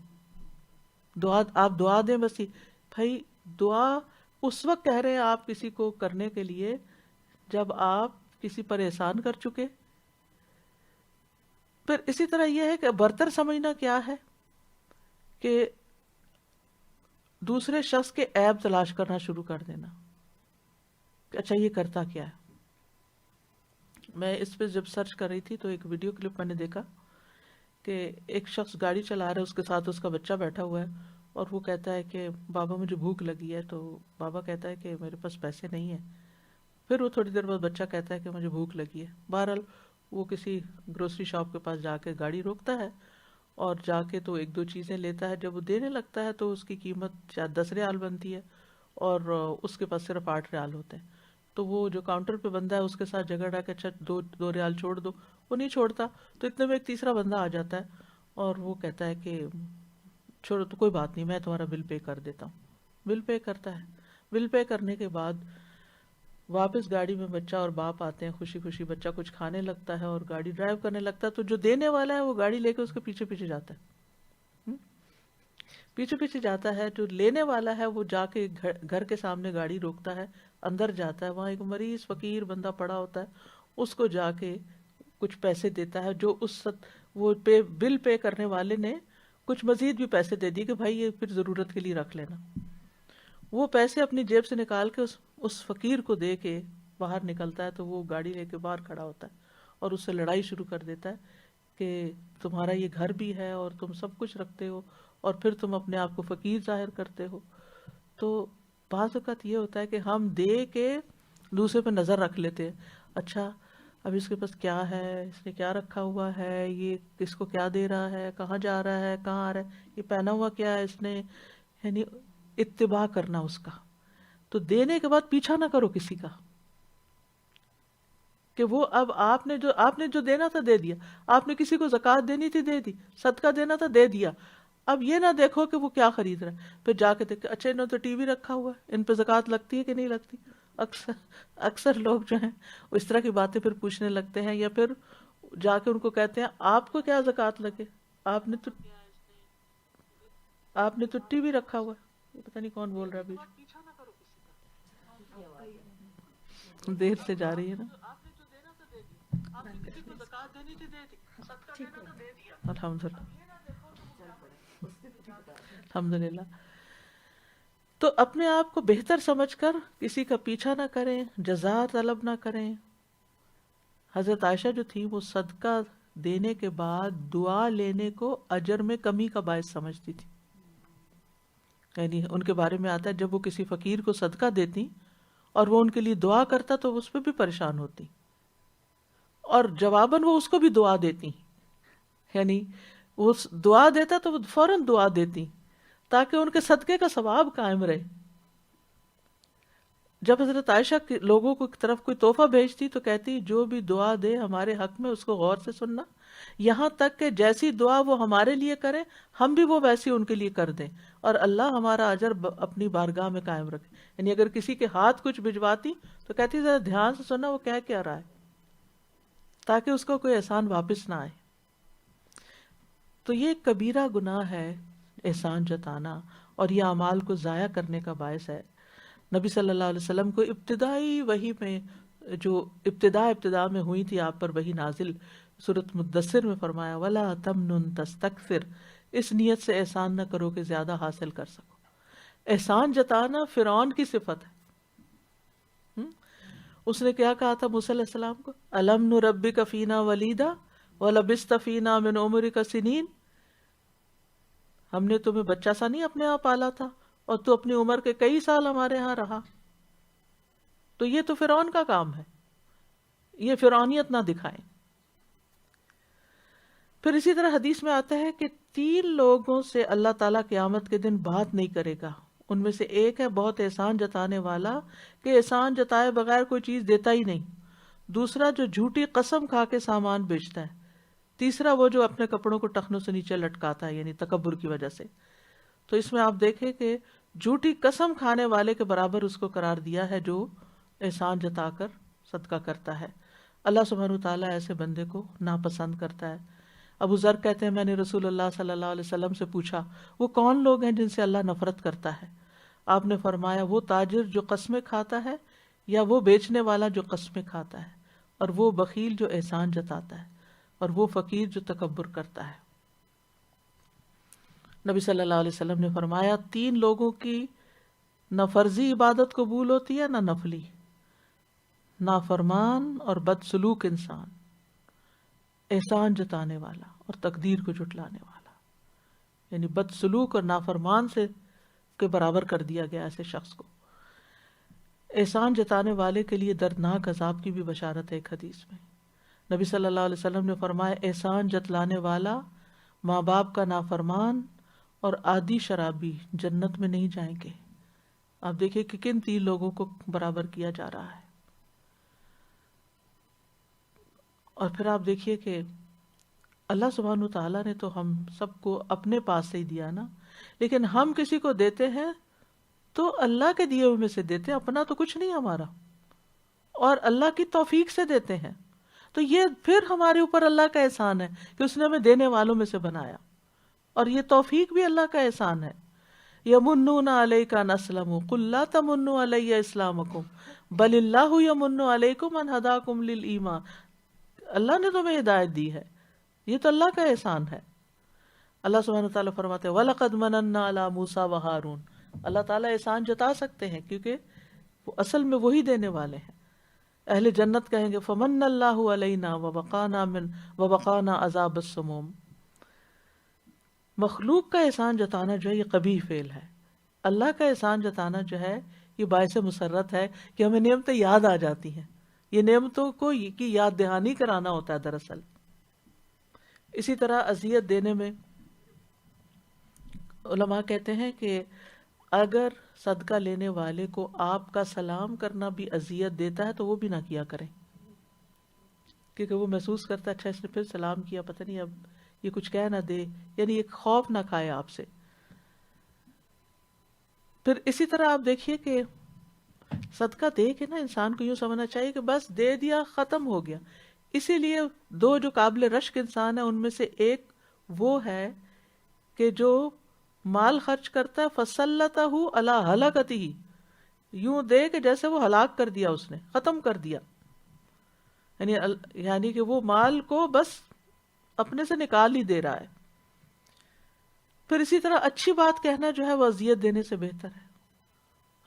آپ دعا دیں بس ہی. بھائی دعا اس وقت کہہ رہے ہیں آپ کسی کو کرنے کے لیے جب آپ کسی پر احسان کر چکے. پھر اسی طرح یہ ہے کہ برتر سمجھنا کیا ہے کہ دوسرے شخص کے عیب تلاش کرنا شروع کر دینا کہ اچھا یہ کرتا کیا ہے. میں اس پہ جب سرچ کر رہی تھی تو ایک ویڈیو کلپ میں نے دیکھا کہ ایک شخص گاڑی چلا رہا ہے، اس کے ساتھ اس کا بچہ بیٹھا ہوا ہے اور وہ کہتا ہے کہ بابا مجھے بھوک لگی ہے. تو بابا کہتا ہے کہ میرے پاس پیسے نہیں ہیں. پھر وہ تھوڑی دیر بعد بچہ کہتا ہے کہ مجھے بھوک لگی ہے. بہرحال وہ کسی گروسری شاپ کے پاس جا کے گاڑی روکتا ہے اور جا کے تو 1-2 چیزیں لیتا ہے. جب وہ دینے لگتا ہے تو اس کی قیمت شاید 10 ریال بنتی ہے اور اس کے پاس صرف 8 ریال ہوتے ہیں. تو وہ جو کاؤنٹر پہ بندہ ہے اس کے ساتھ جھگڑا کہ اچھا 2 ریال چھوڑ دو. وہ نہیں چھوڑتا. تو اتنے میں ایک تیسرا بندہ آ جاتا ہے اور وہ کہتا ہے کہ چھوڑو تو کوئی بات نہیں، میں تمہارا بل پے کر دیتا ہوں. بل پے کرتا ہے. بل پے کرنے کے بعد واپس گاڑی میں بچہ اور باپ آتے ہیں. خوشی خوشی بچہ کچھ کھانے لگتا ہے اور گاڑی ڈرائیو کرنے لگتا ہے. تو جو دینے والا ہے وہ گاڑی لے کے اس کے پیچھے پیچھے جاتا ہے، پیچھے پیچھے جاتا ہے. جو لینے والا ہے وہ جا کے گھر کے سامنے گاڑی روکتا ہے، اندر جاتا ہے. وہاں ایک مریض فقیر بندہ پڑا ہوتا ہے، اس کو جا کے کچھ پیسے دیتا ہے. جو وہ بل پے کرنے والے نے کچھ مزید بھی پیسے دے دی کہ بھائی یہ پھر ضرورت کے لیے رکھ لینا. وہ پیسے اپنی جیب سے نکال کے اس فقیر کو دے کے باہر نکلتا ہے. تو وہ گاڑی لے کے باہر کھڑا ہوتا ہے اور اس سے لڑائی شروع کر دیتا ہے کہ تمہارا یہ گھر بھی ہے اور تم سب کچھ رکھتے ہو اور پھر تم اپنے آپ کو فقیر ظاہر کرتے ہو. تو بعض اوقات یہ ہوتا ہے کہ ہم دے کے دوسرے پہ نظر رکھ لیتے ہیں. اچھا اب اس کے پاس کیا ہے، اس نے کیا رکھا ہوا ہے، یہ کس کو کیا دے رہا ہے، کہاں جا رہا ہے، کہاں آ رہا ہے، یہ پہنا ہوا کیا ہے اس نے، یعنی اتباع کرنا اس کا. تو دینے کے بعد پیچھا نہ کرو کسی کا، کہ وہ اب آپ نے جو دینا تھا دے دیا، آپ نے کسی کو زکوٰۃ دینی تھی دے دی، صدقہ دینا تھا دے دیا. اب یہ نہ دیکھو کہ وہ کیا خرید رہا ہے، پھر جا کے دیکھ اچھا انہوں نے تو ٹی وی رکھا ہوا ہے، ان پہ زکوٰۃ لگتی ہے کہ نہیں لگتی. اکثر لوگ جو ہیں وہ اس طرح کی باتیں پھر پوچھنے لگتے ہیں، یا پھر جا کے ان کو کہتے ہیں آپ کو کیا زکوٰۃ لگے، آپ نے تو ٹی وی رکھا ہوا ہے. پتہ نہیں کون بول رہا ہے ابھی، دیر سے جا رہی ہے نا. الحمدللہ. تو اپنے آپ کو بہتر سمجھ کر کسی کا پیچھا نہ کریں، جزا طلب نہ کریں. حضرت عائشہ جو تھی وہ صدقہ دینے کے بعد دعا لینے کو اجر میں کمی کا باعث سمجھتی تھی. یعنی ان کے بارے میں آتا ہے جب وہ کسی فقیر کو صدقہ دیتی اور وہ ان کے لیے دعا کرتا تو اس پہ بھی پریشان ہوتی، اور جواباً وہ اس کو بھی دعا دیتی. یعنی وہ دعا دیتا تو وہ فوراً دعا دیتی تاکہ ان کے صدقے کا ثواب قائم رہے. جب حضرت عائشہ لوگوں کو طرف کوئی تحفہ بھیجتی تو کہتی جو بھی دعا دے ہمارے حق میں اس کو غور سے سننا، یہاں تک کہ جیسی دعا وہ ہمارے لیے کرے ہم بھی وہ ویسی ان کے لیے کر دیں، اور اللہ ہمارا اجر اپنی بارگاہ میں قائم رکھے. یعنی اگر کسی کے ہاتھ کچھ بھجواتی تو کہتی ذرا دھیان سے سننا وہ کیا رہا ہے، تاکہ اس کو کوئی احسان واپس نہ آئے. تو یہ ایک کبیرہ گناہ ہے احسان جتانا، اور یہ اعمال کو ضائع کرنے کا باعث ہے. نبی صلی اللہ علیہ وسلم کو ابتدائی وحی میں جو ابتدا میں ہوئی تھی آپ پر وحی نازل، سورۃ مدثر میں فرمایا وَلَا تَمْنُن تَسْتَكْثِرْ، اس نیت سے احسان نہ کرو کہ زیادہ حاصل کر سکو. احسان جتانا فرعون کی صفت ہے. اس نے کیا کہا تھا موسیٰ علیہ السلام کو، أَلَمْ نُرَبِّكَ فِينَا وَلِيدًا وَلَبِثْتَ فِينَا مِنْ عُمُرِكَ سِنِينَ، ہم نے تمہیں بچہ سا نہیں اپنے آپ پالا تھا اور تو اپنی عمر کے کئی سال ہمارے ہاں رہا. تو یہ تو فرعون کا کام ہے، یہ فرعونیت نہ دکھائیں. پھر اسی طرح حدیث میں آتا ہے کہ 3 لوگوں سے اللہ تعالیٰ قیامت کے دن بات نہیں کرے گا. ان میں سے ایک ہے بہت احسان جتانے والا کہ احسان جتائے بغیر کوئی چیز دیتا ہی نہیں. دوسرا جو جھوٹی قسم کھا کے سامان بیچتا ہے. تیسرا وہ جو اپنے کپڑوں کو ٹخنوں سے نیچے لٹکاتا ہے، یعنی تکبر کی وجہ سے. تو اس میں آپ دیکھیں کہ جھوٹی قسم کھانے والے کے برابر اس کو قرار دیا ہے جو احسان جتا کر صدقہ کرتا ہے. اللہ سبحانہ وتعالیٰ ایسے بندے کو ناپسند کرتا ہے. ابو ذر کہتے ہیں میں نے رسول اللہ صلی اللہ علیہ وسلم سے پوچھا وہ کون لوگ ہیں جن سے اللہ نفرت کرتا ہے؟ آپ نے فرمایا وہ تاجر جو قسمیں کھاتا ہے، یا وہ بیچنے والا جو قسمیں کھاتا ہے، اور وہ بخیل جو احسان جتاتا ہے، اور وہ فقیر جو تکبر کرتا ہے. نبی صلی اللہ علیہ وسلم نے فرمایا 3 لوگوں کی نہ فرضی عبادت قبول ہوتی ہے نہ نفلی، نافرمان اور بدسلوک انسان، احسان جتانے والا اور تقدیر کو جھٹلانے والا. یعنی بدسلوک اور نافرمان سے کے برابر کر دیا گیا ایسے شخص کو. احسان جتانے والے کے لیے دردناک عذاب کی بھی بشارت ہے. ایک حدیث میں نبی صلی اللہ علیہ وسلم نے فرمایا احسان جتلانے والا، ماں باپ کا نافرمان اور عادی شرابی جنت میں نہیں جائیں گے. آپ دیکھیں کہ کن 3 لوگوں کو برابر کیا جا رہا ہے. اور پھر آپ دیکھیے کہ اللہ سبحانہ تعالیٰ نے تو ہم سب کو اپنے پاس سے ہی دیا نا، لیکن ہم کسی کو دیتے ہیں تو اللہ کے دیے ہوئے میں سے دیتے ہیں، اپنا تو کچھ نہیں ہمارا، اور اللہ کی توفیق سے دیتے ہیں. تو یہ پھر ہمارے اوپر اللہ کا احسان ہے کہ اس نے ہمیں دینے والوں میں سے بنایا، اور یہ توفیق بھی اللہ کا احسان ہے. یمنون علیک ان اسلموا قل لا تمنوا علی اسلامکم بل اللہ یمن علیکم ان ہداکم للایمان. اللہ نے تمہیں ہدایت دی ہے، یہ تو اللہ کا احسان ہے. اللہ سبحانہ وتعالیٰ فرماتے ہیں وَلَقَدْ مَنَنَّا عَلَى مُوسَىٰ وَهَارُونَ. اللہ تعالیٰ احسان جتا سکتے ہیں کیونکہ وہ اصل میں وہی دینے والے ہیں. اہل جنت کہیں گے فَمَنَّ اللَّهُ عَلَيْنَا وَوَقَانَا عَذَابَ السَّمُومِ. مخلوق کا احسان جتانا جو ہے یہ قبیح فعل ہے. اللہ کا احسان جتانا جو ہے یہ باعث مسرت ہے کہ ہمیں نعمتیں یاد آ جاتی ہیں. یہ نعمتوں کو کی یاد دہانی کرانا ہوتا ہے دراصل. اسی طرح اذیت دینے میں علماء کہتے ہیں کہ اگر صدقہ لینے والے کو آپ کا سلام کرنا بھی اذیت دیتا ہے تو وہ بھی نہ کیا کریں، کیونکہ وہ محسوس کرتا ہے اچھا اس نے پھر سلام کیا، پتہ نہیں اب یہ کچھ کہہ نہ دے، یعنی ایک خوف نہ کھائے آپ سے. پھر اسی طرح آپ دیکھیے کہ صدقہ دے کے نا انسان کو یوں سمجھنا چاہیے کہ بس دے دیا ختم ہو گیا. اسی لیے دو جو قابل رشک انسان ہیں ان میں سے ایک وہ ہے کہ جو مال خرچ کرتا ہے فَسَلَّتَهُ عَلَى هَلَكَتِهِ، یوں دے کہ جیسے وہ ہلاک کر دیا، اس نے ختم کر دیا، یعنی کہ وہ مال کو بس اپنے سے نکال ہی دے رہا ہے. پھر اسی طرح اچھی بات کہنا جو ہے وہ اذیت دینے سے بہتر ہے.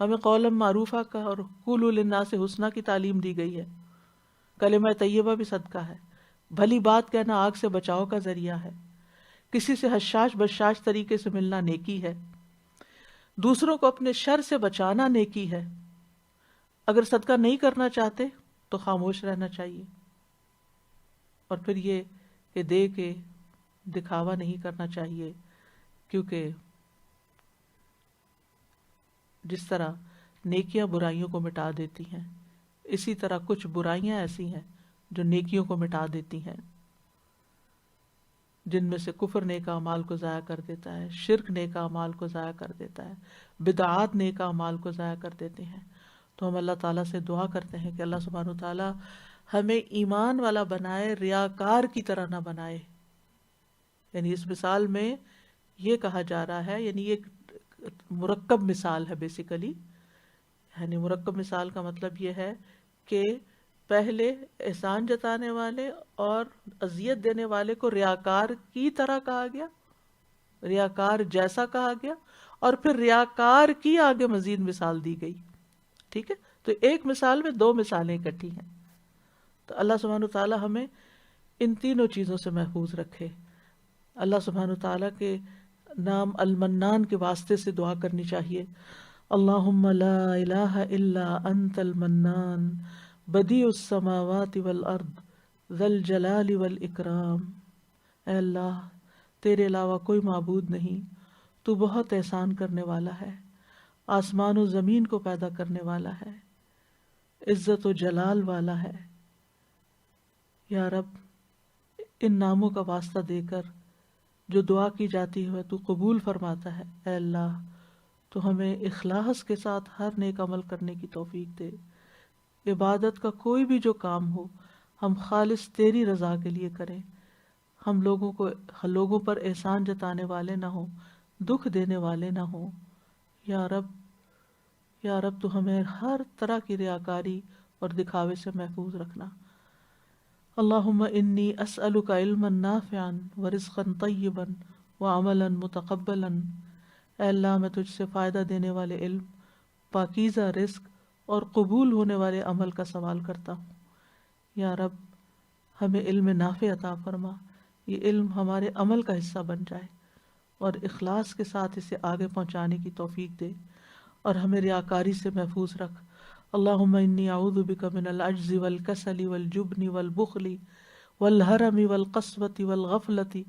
ہمیں قولا معروفہ کا اور قولوا للناس حسنا کی تعلیم دی گئی ہے. کلمہ طیبہ بھی صدقہ ہے. بھلی بات کہنا آگ سے بچاؤ کا ذریعہ ہے. کسی سے حشاش بشاش طریقے سے ملنا نیکی ہے. دوسروں کو اپنے شر سے بچانا نیکی ہے. اگر صدقہ نہیں کرنا چاہتے تو خاموش رہنا چاہیے. اور پھر یہ کہ دے کے دکھاوا نہیں کرنا چاہیے، کیونکہ جس طرح نیکیاں برائیوں کو مٹا دیتی ہیں، اسی طرح کچھ برائیاں ایسی ہیں جو نیکیوں کو مٹا دیتی ہیں، جن میں سے کفر نیک اعمال کو ضائع کر دیتا ہے، شرک نیک اعمال کو ضائع کر دیتا ہے، بدعات نیک اعمال کو ضائع کر دیتے ہیں. تو ہم اللہ تعالیٰ سے دعا کرتے ہیں کہ اللہ سبحانہ وتعالیٰ ہمیں ایمان والا بنائے، ریاکار کی طرح نہ بنائے. یعنی اس مثال میں یہ کہا جا رہا ہے، یعنی یہ مرکب مثال ہے بیسیکلی. یعنی مرکب مثال کا مطلب یہ ہے کہ پہلے احسان جتانے والے اور اذیت دینے والے کو ریاکار کی طرح کہا گیا، ریاکار جیسا کہا گیا، اور پھر ریاکار کی آگے مزید مثال دی گئی. ٹھیک ہے، تو ایک مثال میں دو مثالیں اکٹھی ہیں. تو اللہ سبحانہ وتعالی ہمیں ان تینوں چیزوں سے محفوظ رکھے. اللہ سبحانہ وتعالی کے نام المنان کے واسطے سے دعا کرنی چاہیے. اللہم لا الہ الا انت المنان بدیع السماوات والارض ذا الجلال والاکرام. اے اللہ، تیرے علاوہ کوئی معبود نہیں، تو بہت احسان کرنے والا ہے، آسمان و زمین کو پیدا کرنے والا ہے، عزت و جلال والا ہے. یا رب، ان ناموں کا واسطہ دے کر جو دعا کی جاتی ہے تو قبول فرماتا ہے. اے اللہ، تو ہمیں اخلاص کے ساتھ ہر نیک عمل کرنے کی توفیق دے. عبادت کا کوئی بھی جو کام ہو ہم خالص تیری رضا کے لیے کریں. ہم لوگوں پر احسان جتانے والے نہ ہوں، دکھ دینے والے نہ ہوں. یا رب، یا رب، تو ہمیں ہر طرح کی ریاکاری اور دکھاوے سے محفوظ رکھنا. اللہم انی اسألک علما نافعا ورزقا طیبا وعملا متقبلا. اے اللہ، میں تجھ سے فائدہ دینے والے علم، پاکیزہ رزق اور قبول ہونے والے عمل کا سوال کرتا ہوں. یا رب، ہمیں علم نافع عطا فرما، یہ علم ہمارے عمل کا حصہ بن جائے اور اخلاص کے ساتھ اسے آگے پہنچانے کی توفیق دے، اور ہمیں ریاکاری سے محفوظ رکھ. اللہم انی اعوذ بک من العجز والکسل والجبن والبخل والحرم والقسوة والغفلة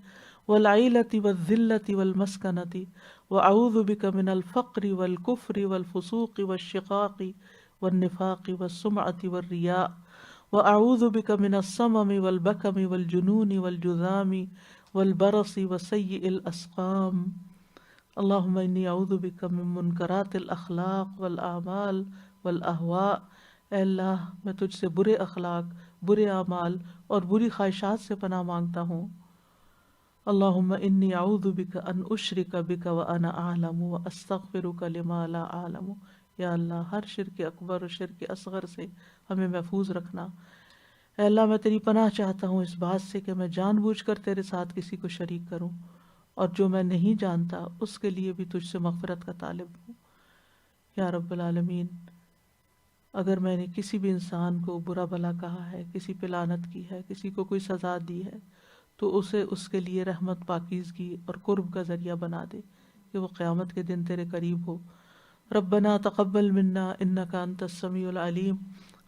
والعیلة والذلة والمسکنة، واعوذ بک من الفقر والکفر والفسوق والشقاق والنفاق والسمعة والریاء، واعوذ بک من السمم والبکم والجنون والجذام والبرص وسیء الاسقام. اللہم انی اعوذ بک من منکرات الاخلاق والاعمال والاہواء. اے اللہ، میں تجھ سے برے اخلاق، برے اعمال اور بری خواہشات سے پناہ مانگتا ہوں. اللہم انی اعوذ بک ان اشرک بک وانا اعلم واستغفرک لما لا اعلم. یا اللہ، ہر شرک اکبر اور شرک اصغر سے ہمیں محفوظ رکھنا. اے اللہ، میں تیری پناہ چاہتا ہوں اس بات سے کہ میں جان بوجھ کر تیرے ساتھ کسی کو شریک کروں، اور جو میں نہیں جانتا اس کے لیے بھی تجھ سے مغفرت کا طالب ہوں. یا رب العالمین، اگر میں نے کسی بھی انسان کو برا بھلا کہا ہے، کسی پہ لعنت کی ہے، کسی کو کوئی سزا دی ہے، تو اسے اس کے لیے رحمت، پاکیزگی اور قرب کا ذریعہ بنا دے کہ وہ قیامت کے دن تیرے قریب ہو. ربنا تقبل منا انک انت السمیع العلیم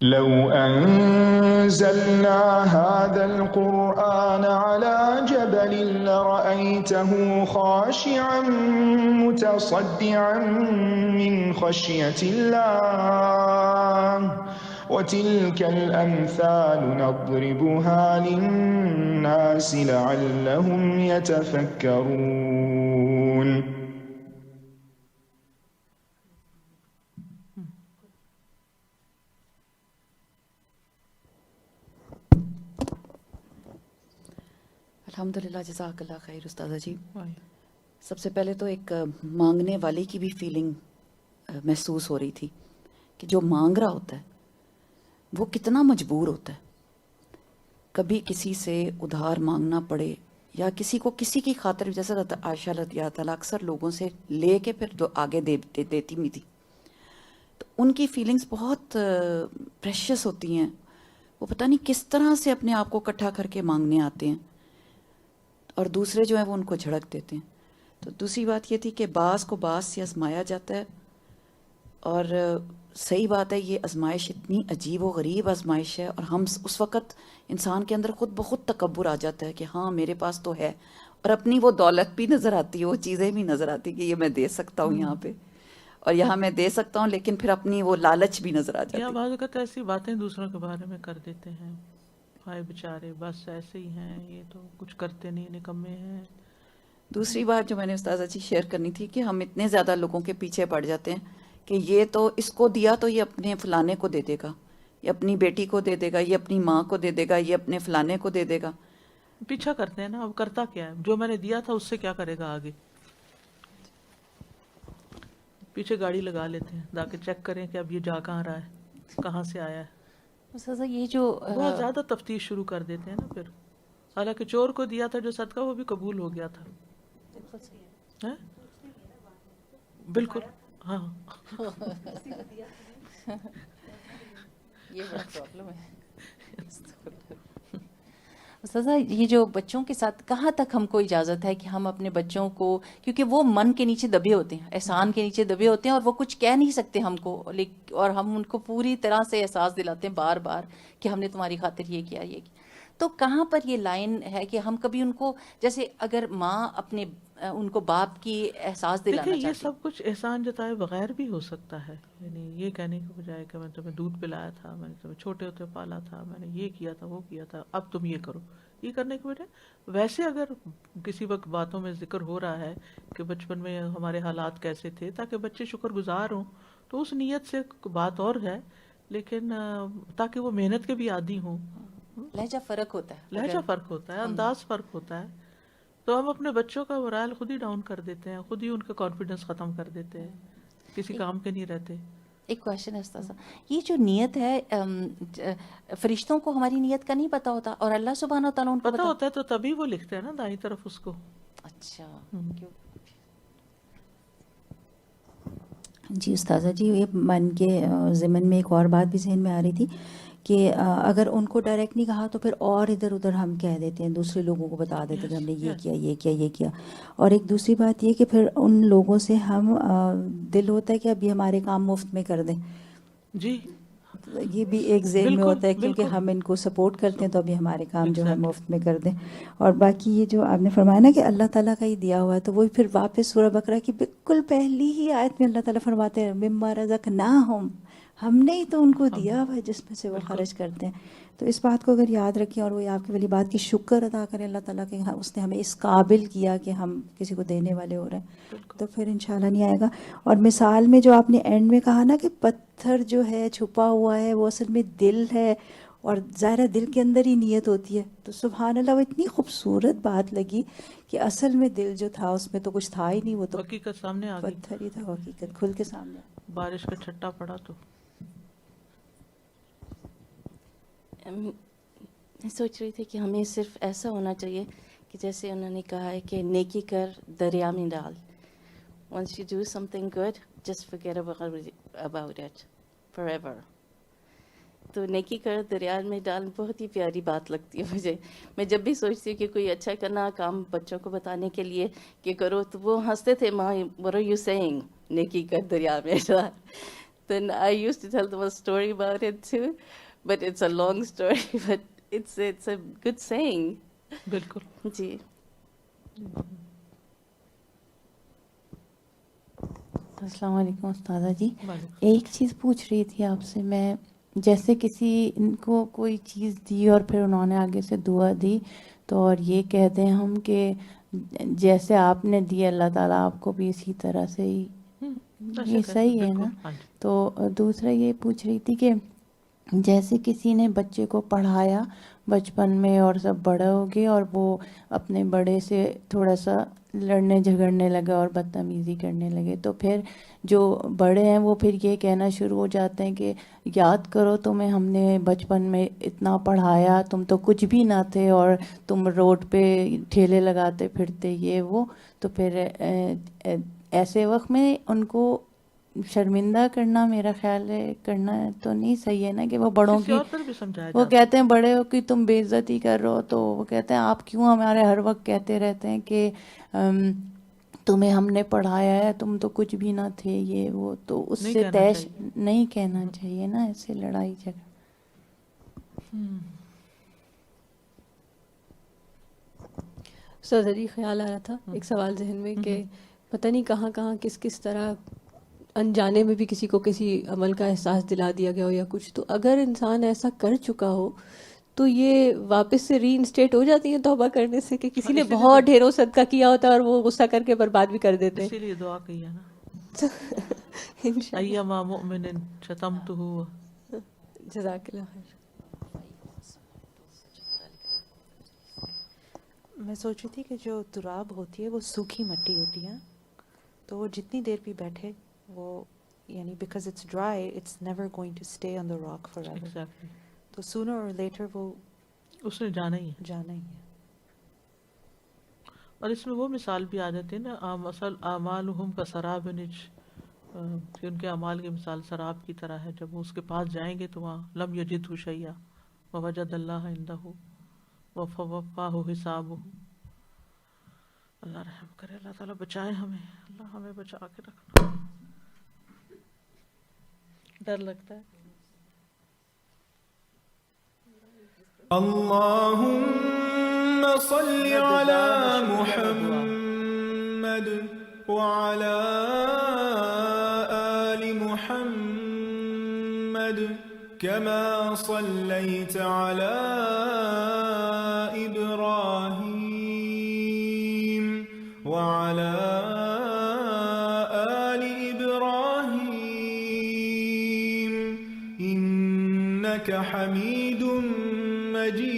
لو أنزلنا هذا القرآن على جبل لرأيته خاشعا متصدعا من خشية الله وتلك الأمثال نضربها للناس لعلهم يتفكرون. الحمدللہ جزاک اللہ خیر استاذہ جی. سب سے پہلے تو ایک مانگنے والے کی بھی فیلنگ محسوس ہو رہی تھی کہ جو مانگ رہا ہوتا ہے وہ کتنا مجبور ہوتا ہے. کبھی کسی سے ادھار مانگنا پڑے یا کسی کو کسی کی خاطر، جیسے عائشہ رضی اللہ تعالیٰ اکثر لوگوں سے لے کے پھر آگے دیتی بھی تھی، تو ان کی فیلنگز بہت پریشیس ہوتی ہیں. وہ پتہ نہیں کس طرح سے اپنے آپ کو اکٹھا کر کے مانگنے آتے ہیں اور دوسرے جو ہیں وہ ان کو جھڑک دیتے ہیں. تو دوسری بات یہ تھی کہ بعض کو بعض سے آزمایا جاتا ہے، اور صحیح بات ہے یہ آزمائش اتنی عجیب و غریب آزمائش ہے، اور ہم اس وقت انسان کے اندر خود بخود تکبر آ جاتا ہے کہ ہاں میرے پاس تو ہے، اور اپنی وہ دولت بھی نظر آتی ہے، وہ چیزیں بھی نظر آتی کہ یہ میں دے سکتا ہوں یہاں پہ، اور یہاں میں دے سکتا ہوں، لیکن پھر اپنی وہ لالچ بھی نظر آ جاتی ہے. یا بعض اوقات ایسی باتیں دوسروں کے بارے میں کر دیتے ہیں، ہائے بیچارے بس ایسے ہی ہیں، یہ تو کچھ کرتے نہیں، نکمے ہیں. دوسری بات جو میں نے استاذہ جی شیئر کرنی تھی کہ ہم اتنے زیادہ لوگوں کے پیچھے پڑ جاتے ہیں کہ یہ تو اس کو دیا تو یہ اپنے فلانے کو دے دے گا، یہ اپنی بیٹی کو دے دے گا، یہ اپنی ماں کو دے دے گا، یہ اپنے فلانے کو دے دے گا. پیچھا کرتے ہیں نا. اب کرتا کیا ہے؟ جو میں نے دیا تھا اس سے کیا کرے گا آگے؟ پیچھے گاڑی لگا لیتے ہیں تاکہ چیک کریں کہ اب یہ جا کہاں رہا ہے، کہاں سے آیا ہے. یہ جو بہت زیادہ تفتیش شروع کر دیتے ہیں نا پھر. حالانکہ چور کو دیا تھا جو صدقہ وہ بھی قبول ہو گیا تھا. بالکل ہاں. یہ بڑا پرابلم ہے استاذہ. یہ جو بچوں کے ساتھ کہاں تک ہم کو اجازت ہے کہ ہم اپنے بچوں کو، کیونکہ وہ من کے نیچے دبے ہوتے ہیں، احسان کے نیچے دبے ہوتے ہیں، اور وہ کچھ کہہ نہیں سکتے ہم کو، اور ہم ان کو پوری طرح سے احساس دلاتے ہیں بار بار کہ ہم نے تمہاری خاطر یہ کیا یہ کیا. تو کہاں پر یہ لائن ہے کہ ہم کبھی ان کو، جیسے اگر ماں اپنے ان کو باپ کی احساس دلانا چاہتی ہے. یہ سب کچھ احسان جتائے بغیر بھی ہو سکتا ہے. یعنی یہ کہنے کے بجائے کہ میں تمہیں دودھ پلایا تھا، میں نے تمہیں چھوٹے ہوتے پالا تھا، میں نے یہ کیا تھا وہ کیا تھا، اب تم یہ کرو. یہ کرنے کے بجائے ویسے اگر کسی وقت باتوں میں ذکر ہو رہا ہے کہ بچپن میں ہمارے حالات کیسے تھے تاکہ بچے شکر گزار ہوں، تو اس نیت سے بات اور ہے، لیکن تاکہ وہ محنت کے بھی عادی ہوں. لہجہ فرق ہوتا ہے، لہجہ فرق ہوتا ہے، انداز فرق ہوتا ہے. تو ہم اپنے بچوں کا مورال خود ہی ڈاؤن کر دیتے ہیں، خود ہی ان کا کانفیڈنس ختم کر دیتے ہیں، کسی کام کے نہیں رہتے. ایک کویشچن ہے استاذہ، یہ جو نیت ہے فرشتوں کو ہماری نیت کا نہیں پتا ہوتا، اور اللہ سبحانہ و تعالیٰ ان کو پتا ہوتا ہے تو تبھی وہ لکھتے ہیں نا دائیں طرف اس کو. اچھا جی استاذہ جی، یہ من کے ضمن میں ایک اور بات بھی ذہن میں آ رہی تھی کہ اگر ان کو ڈائریکٹ نہیں کہا تو پھر اور ادھر ادھر ہم کہہ دیتے ہیں، دوسرے لوگوں کو بتا دیتے ہیں کہ ہم نے یہ کیا یہ کیا یہ کیا. اور ایک دوسری بات یہ کہ پھر ان لوگوں سے ہم دل ہوتا ہے کہ اب یہ ہمارے کام مفت میں کر دیں. جی یہ بھی ایک ذہن میں ہوتا ہے کیونکہ ہم ان کو سپورٹ کرتے ہیں تو ابھی ہمارے کام جو ہے مفت میں کر دیں. اور باقی یہ جو آپ نے فرمایا نا کہ اللہ تعالیٰ کا ہی دیا ہوا ہے، تو وہی پھر واپس سورہ بقرہ کی بالکل پہلی ہی آیت میں اللہ تعالیٰ فرماتے ہیں مما رزقناہم، ہم نے ہی تو ان کو دیا ہوا ہے جس میں سے وہ خرچ کرتے ہیں. تو اس بات کو اگر یاد رکھیں اور وہ آپ کی والی بات کی شکر ادا کریں اللہ تعالیٰ کے، اس نے ہمیں اس قابل کیا کہ ہم کسی کو دینے والے ہو رہے ہیں، تو پھر انشاءاللہ نہیں آئے گا. اور مثال میں جو آپ نے اینڈ میں کہا نا کہ پتھر جو ہے چھپا ہوا ہے وہ اصل میں دل ہے، اور ظاہر ہے دل کے اندر ہی نیت ہوتی ہے. تو سبحان اللہ وہ اتنی خوبصورت بات لگی کہ اصل میں دل جو تھا اس میں تو کچھ تھا ہی نہیں، وہ تو حقیقت سامنے آ گئی، پتھر ہی تھا، حقیقت کھل کے سامنے. بارش کا چھٹا پڑا تو میں سوچ رہی تھی کہ ہمیں صرف ایسا ہونا چاہیے کہ جیسے انہوں نے کہا ہے کہ نیکی کر دریا میں ڈال. Once you do something good, just forget about it forever. تو نیکی کر دریا میں ڈال بہت ہی پیاری بات لگتی ہے مجھے. میں جب بھی سوچتی ہوں کہ کوئی اچھا کرنا کام بچوں کو بتانے کے لیے کہ کرو تو وہ ہنستے تھے, ماں what are you saying, نیکی کر دریا میں ڈال. Then I used to tell them a story about it too, but it's a long story, but it's a good saying. بالکل جی. السلام علیکم استاذہ جی. ایک چیز پوچھ رہی تھی آپ سے میں, جیسے کسی ان کو کوئی چیز دی اور پھر انہوں نے آگے سے دعا دی, تو اور یہ کہتے ہیں ہم کہ جیسے آپ نے دی اللہ تعالیٰ آپ کو بھی اسی طرح سے ہی, یہ صحیح ہے نا؟ تو دوسرا یہ پوچھ رہی تھی کہ جیسے کسی نے بچے کو پڑھایا بچپن میں اور سب بڑا ہو گئے اور وہ اپنے بڑے سے تھوڑا سا لڑنے جھگڑنے لگا اور بدتمیزی کرنے لگے, تو پھر جو بڑے ہیں وہ پھر یہ کہنا شروع ہو جاتے ہیں کہ یاد کرو تمہیں ہم نے بچپن میں اتنا پڑھایا, تم تو کچھ بھی نہ تھے اور تم روڈ پہ ٹھیلے لگاتے پھرتے یہ وہ. تو پھر ایسے وقت میں ان کو شرمندہ کرنا میرا خیال ہے کرنا تو نہیں صحیح ہے نا, کہ وہ بڑوں کی وہ کہتے ہیں بڑے ہو کہ تم بے عزتی کر رہے ہو, تو وہ کہتے ہیں آپ کیوں ہمارے ہر وقت کہتے رہتے ہیں کہ تمہیں ہم نے پڑھایا ہے تم تو کچھ بھی نہ تھے یہ وہ. تو اس سے تیش نہیں کہنا چاہیے نا, ایسے لڑائی جھگڑا. سر خیال آ رہا تھا ایک سوال ذہن میں کہ پتہ نہیں کہاں کہاں کس کس طرح انجانے میں بھی کسی کو کسی عمل کا احساس دلا دیا گیا ہو یا کچھ, تو اگر انسان ایسا کر چکا ہو تو یہ واپس سے ری انسٹیٹ ہو جاتی ہیں توبہ کرنے سے, کہ کسی نے بہت ڈھیروں صدقہ کیا ہوتا ہے اور وہ غصہ کر کے برباد بھی کر دیتے ہیں. اسی لیے دعا کی ہے نا, ایما مؤمن شتمتہ. جزاک اللہ خیر. میں سوچ رہی تھی کہ جو تراب ہوتی ہے وہ سوکھی مٹی ہوتی ہے, تو وہ جتنی دیر بھی بیٹھے وہ یعنی because it's dry it's never going to stay on the rock forever. تو سونر اور لیٹر وہ اس نے جانا ہی ہے. اور اس میں وہ مثال بھی آ جاتی ہے نا, مثل اعمالہم کسراب کہ ان کے اعمال کی مثال سراب کی طرح ہے, جب وہ اس کے پاس جائیں گے تو وہاں لم یجدہ شیئا ووجد اللہ عندہ وفوقاہ حسابہ. اللہ رحم کرے, اللہ تعالیٰ بچائے ہمیں, اللہ ہمیں بچا کے رکھنا. ڈر لگتا ہے. اللهم صل على محمد وعلى آل محمد كما صليت على إبراهيم وعلى آل إبراهيم إنك حميد مجيد.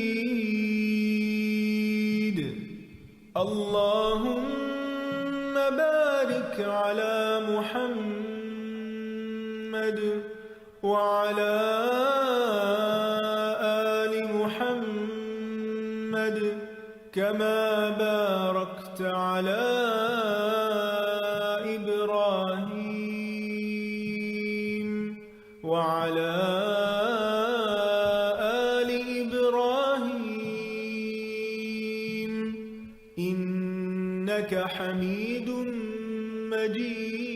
اللهم بارك على محمد وعلى آل محمد كما باركت على إبراهيم وعلى إنك حميد مجيد.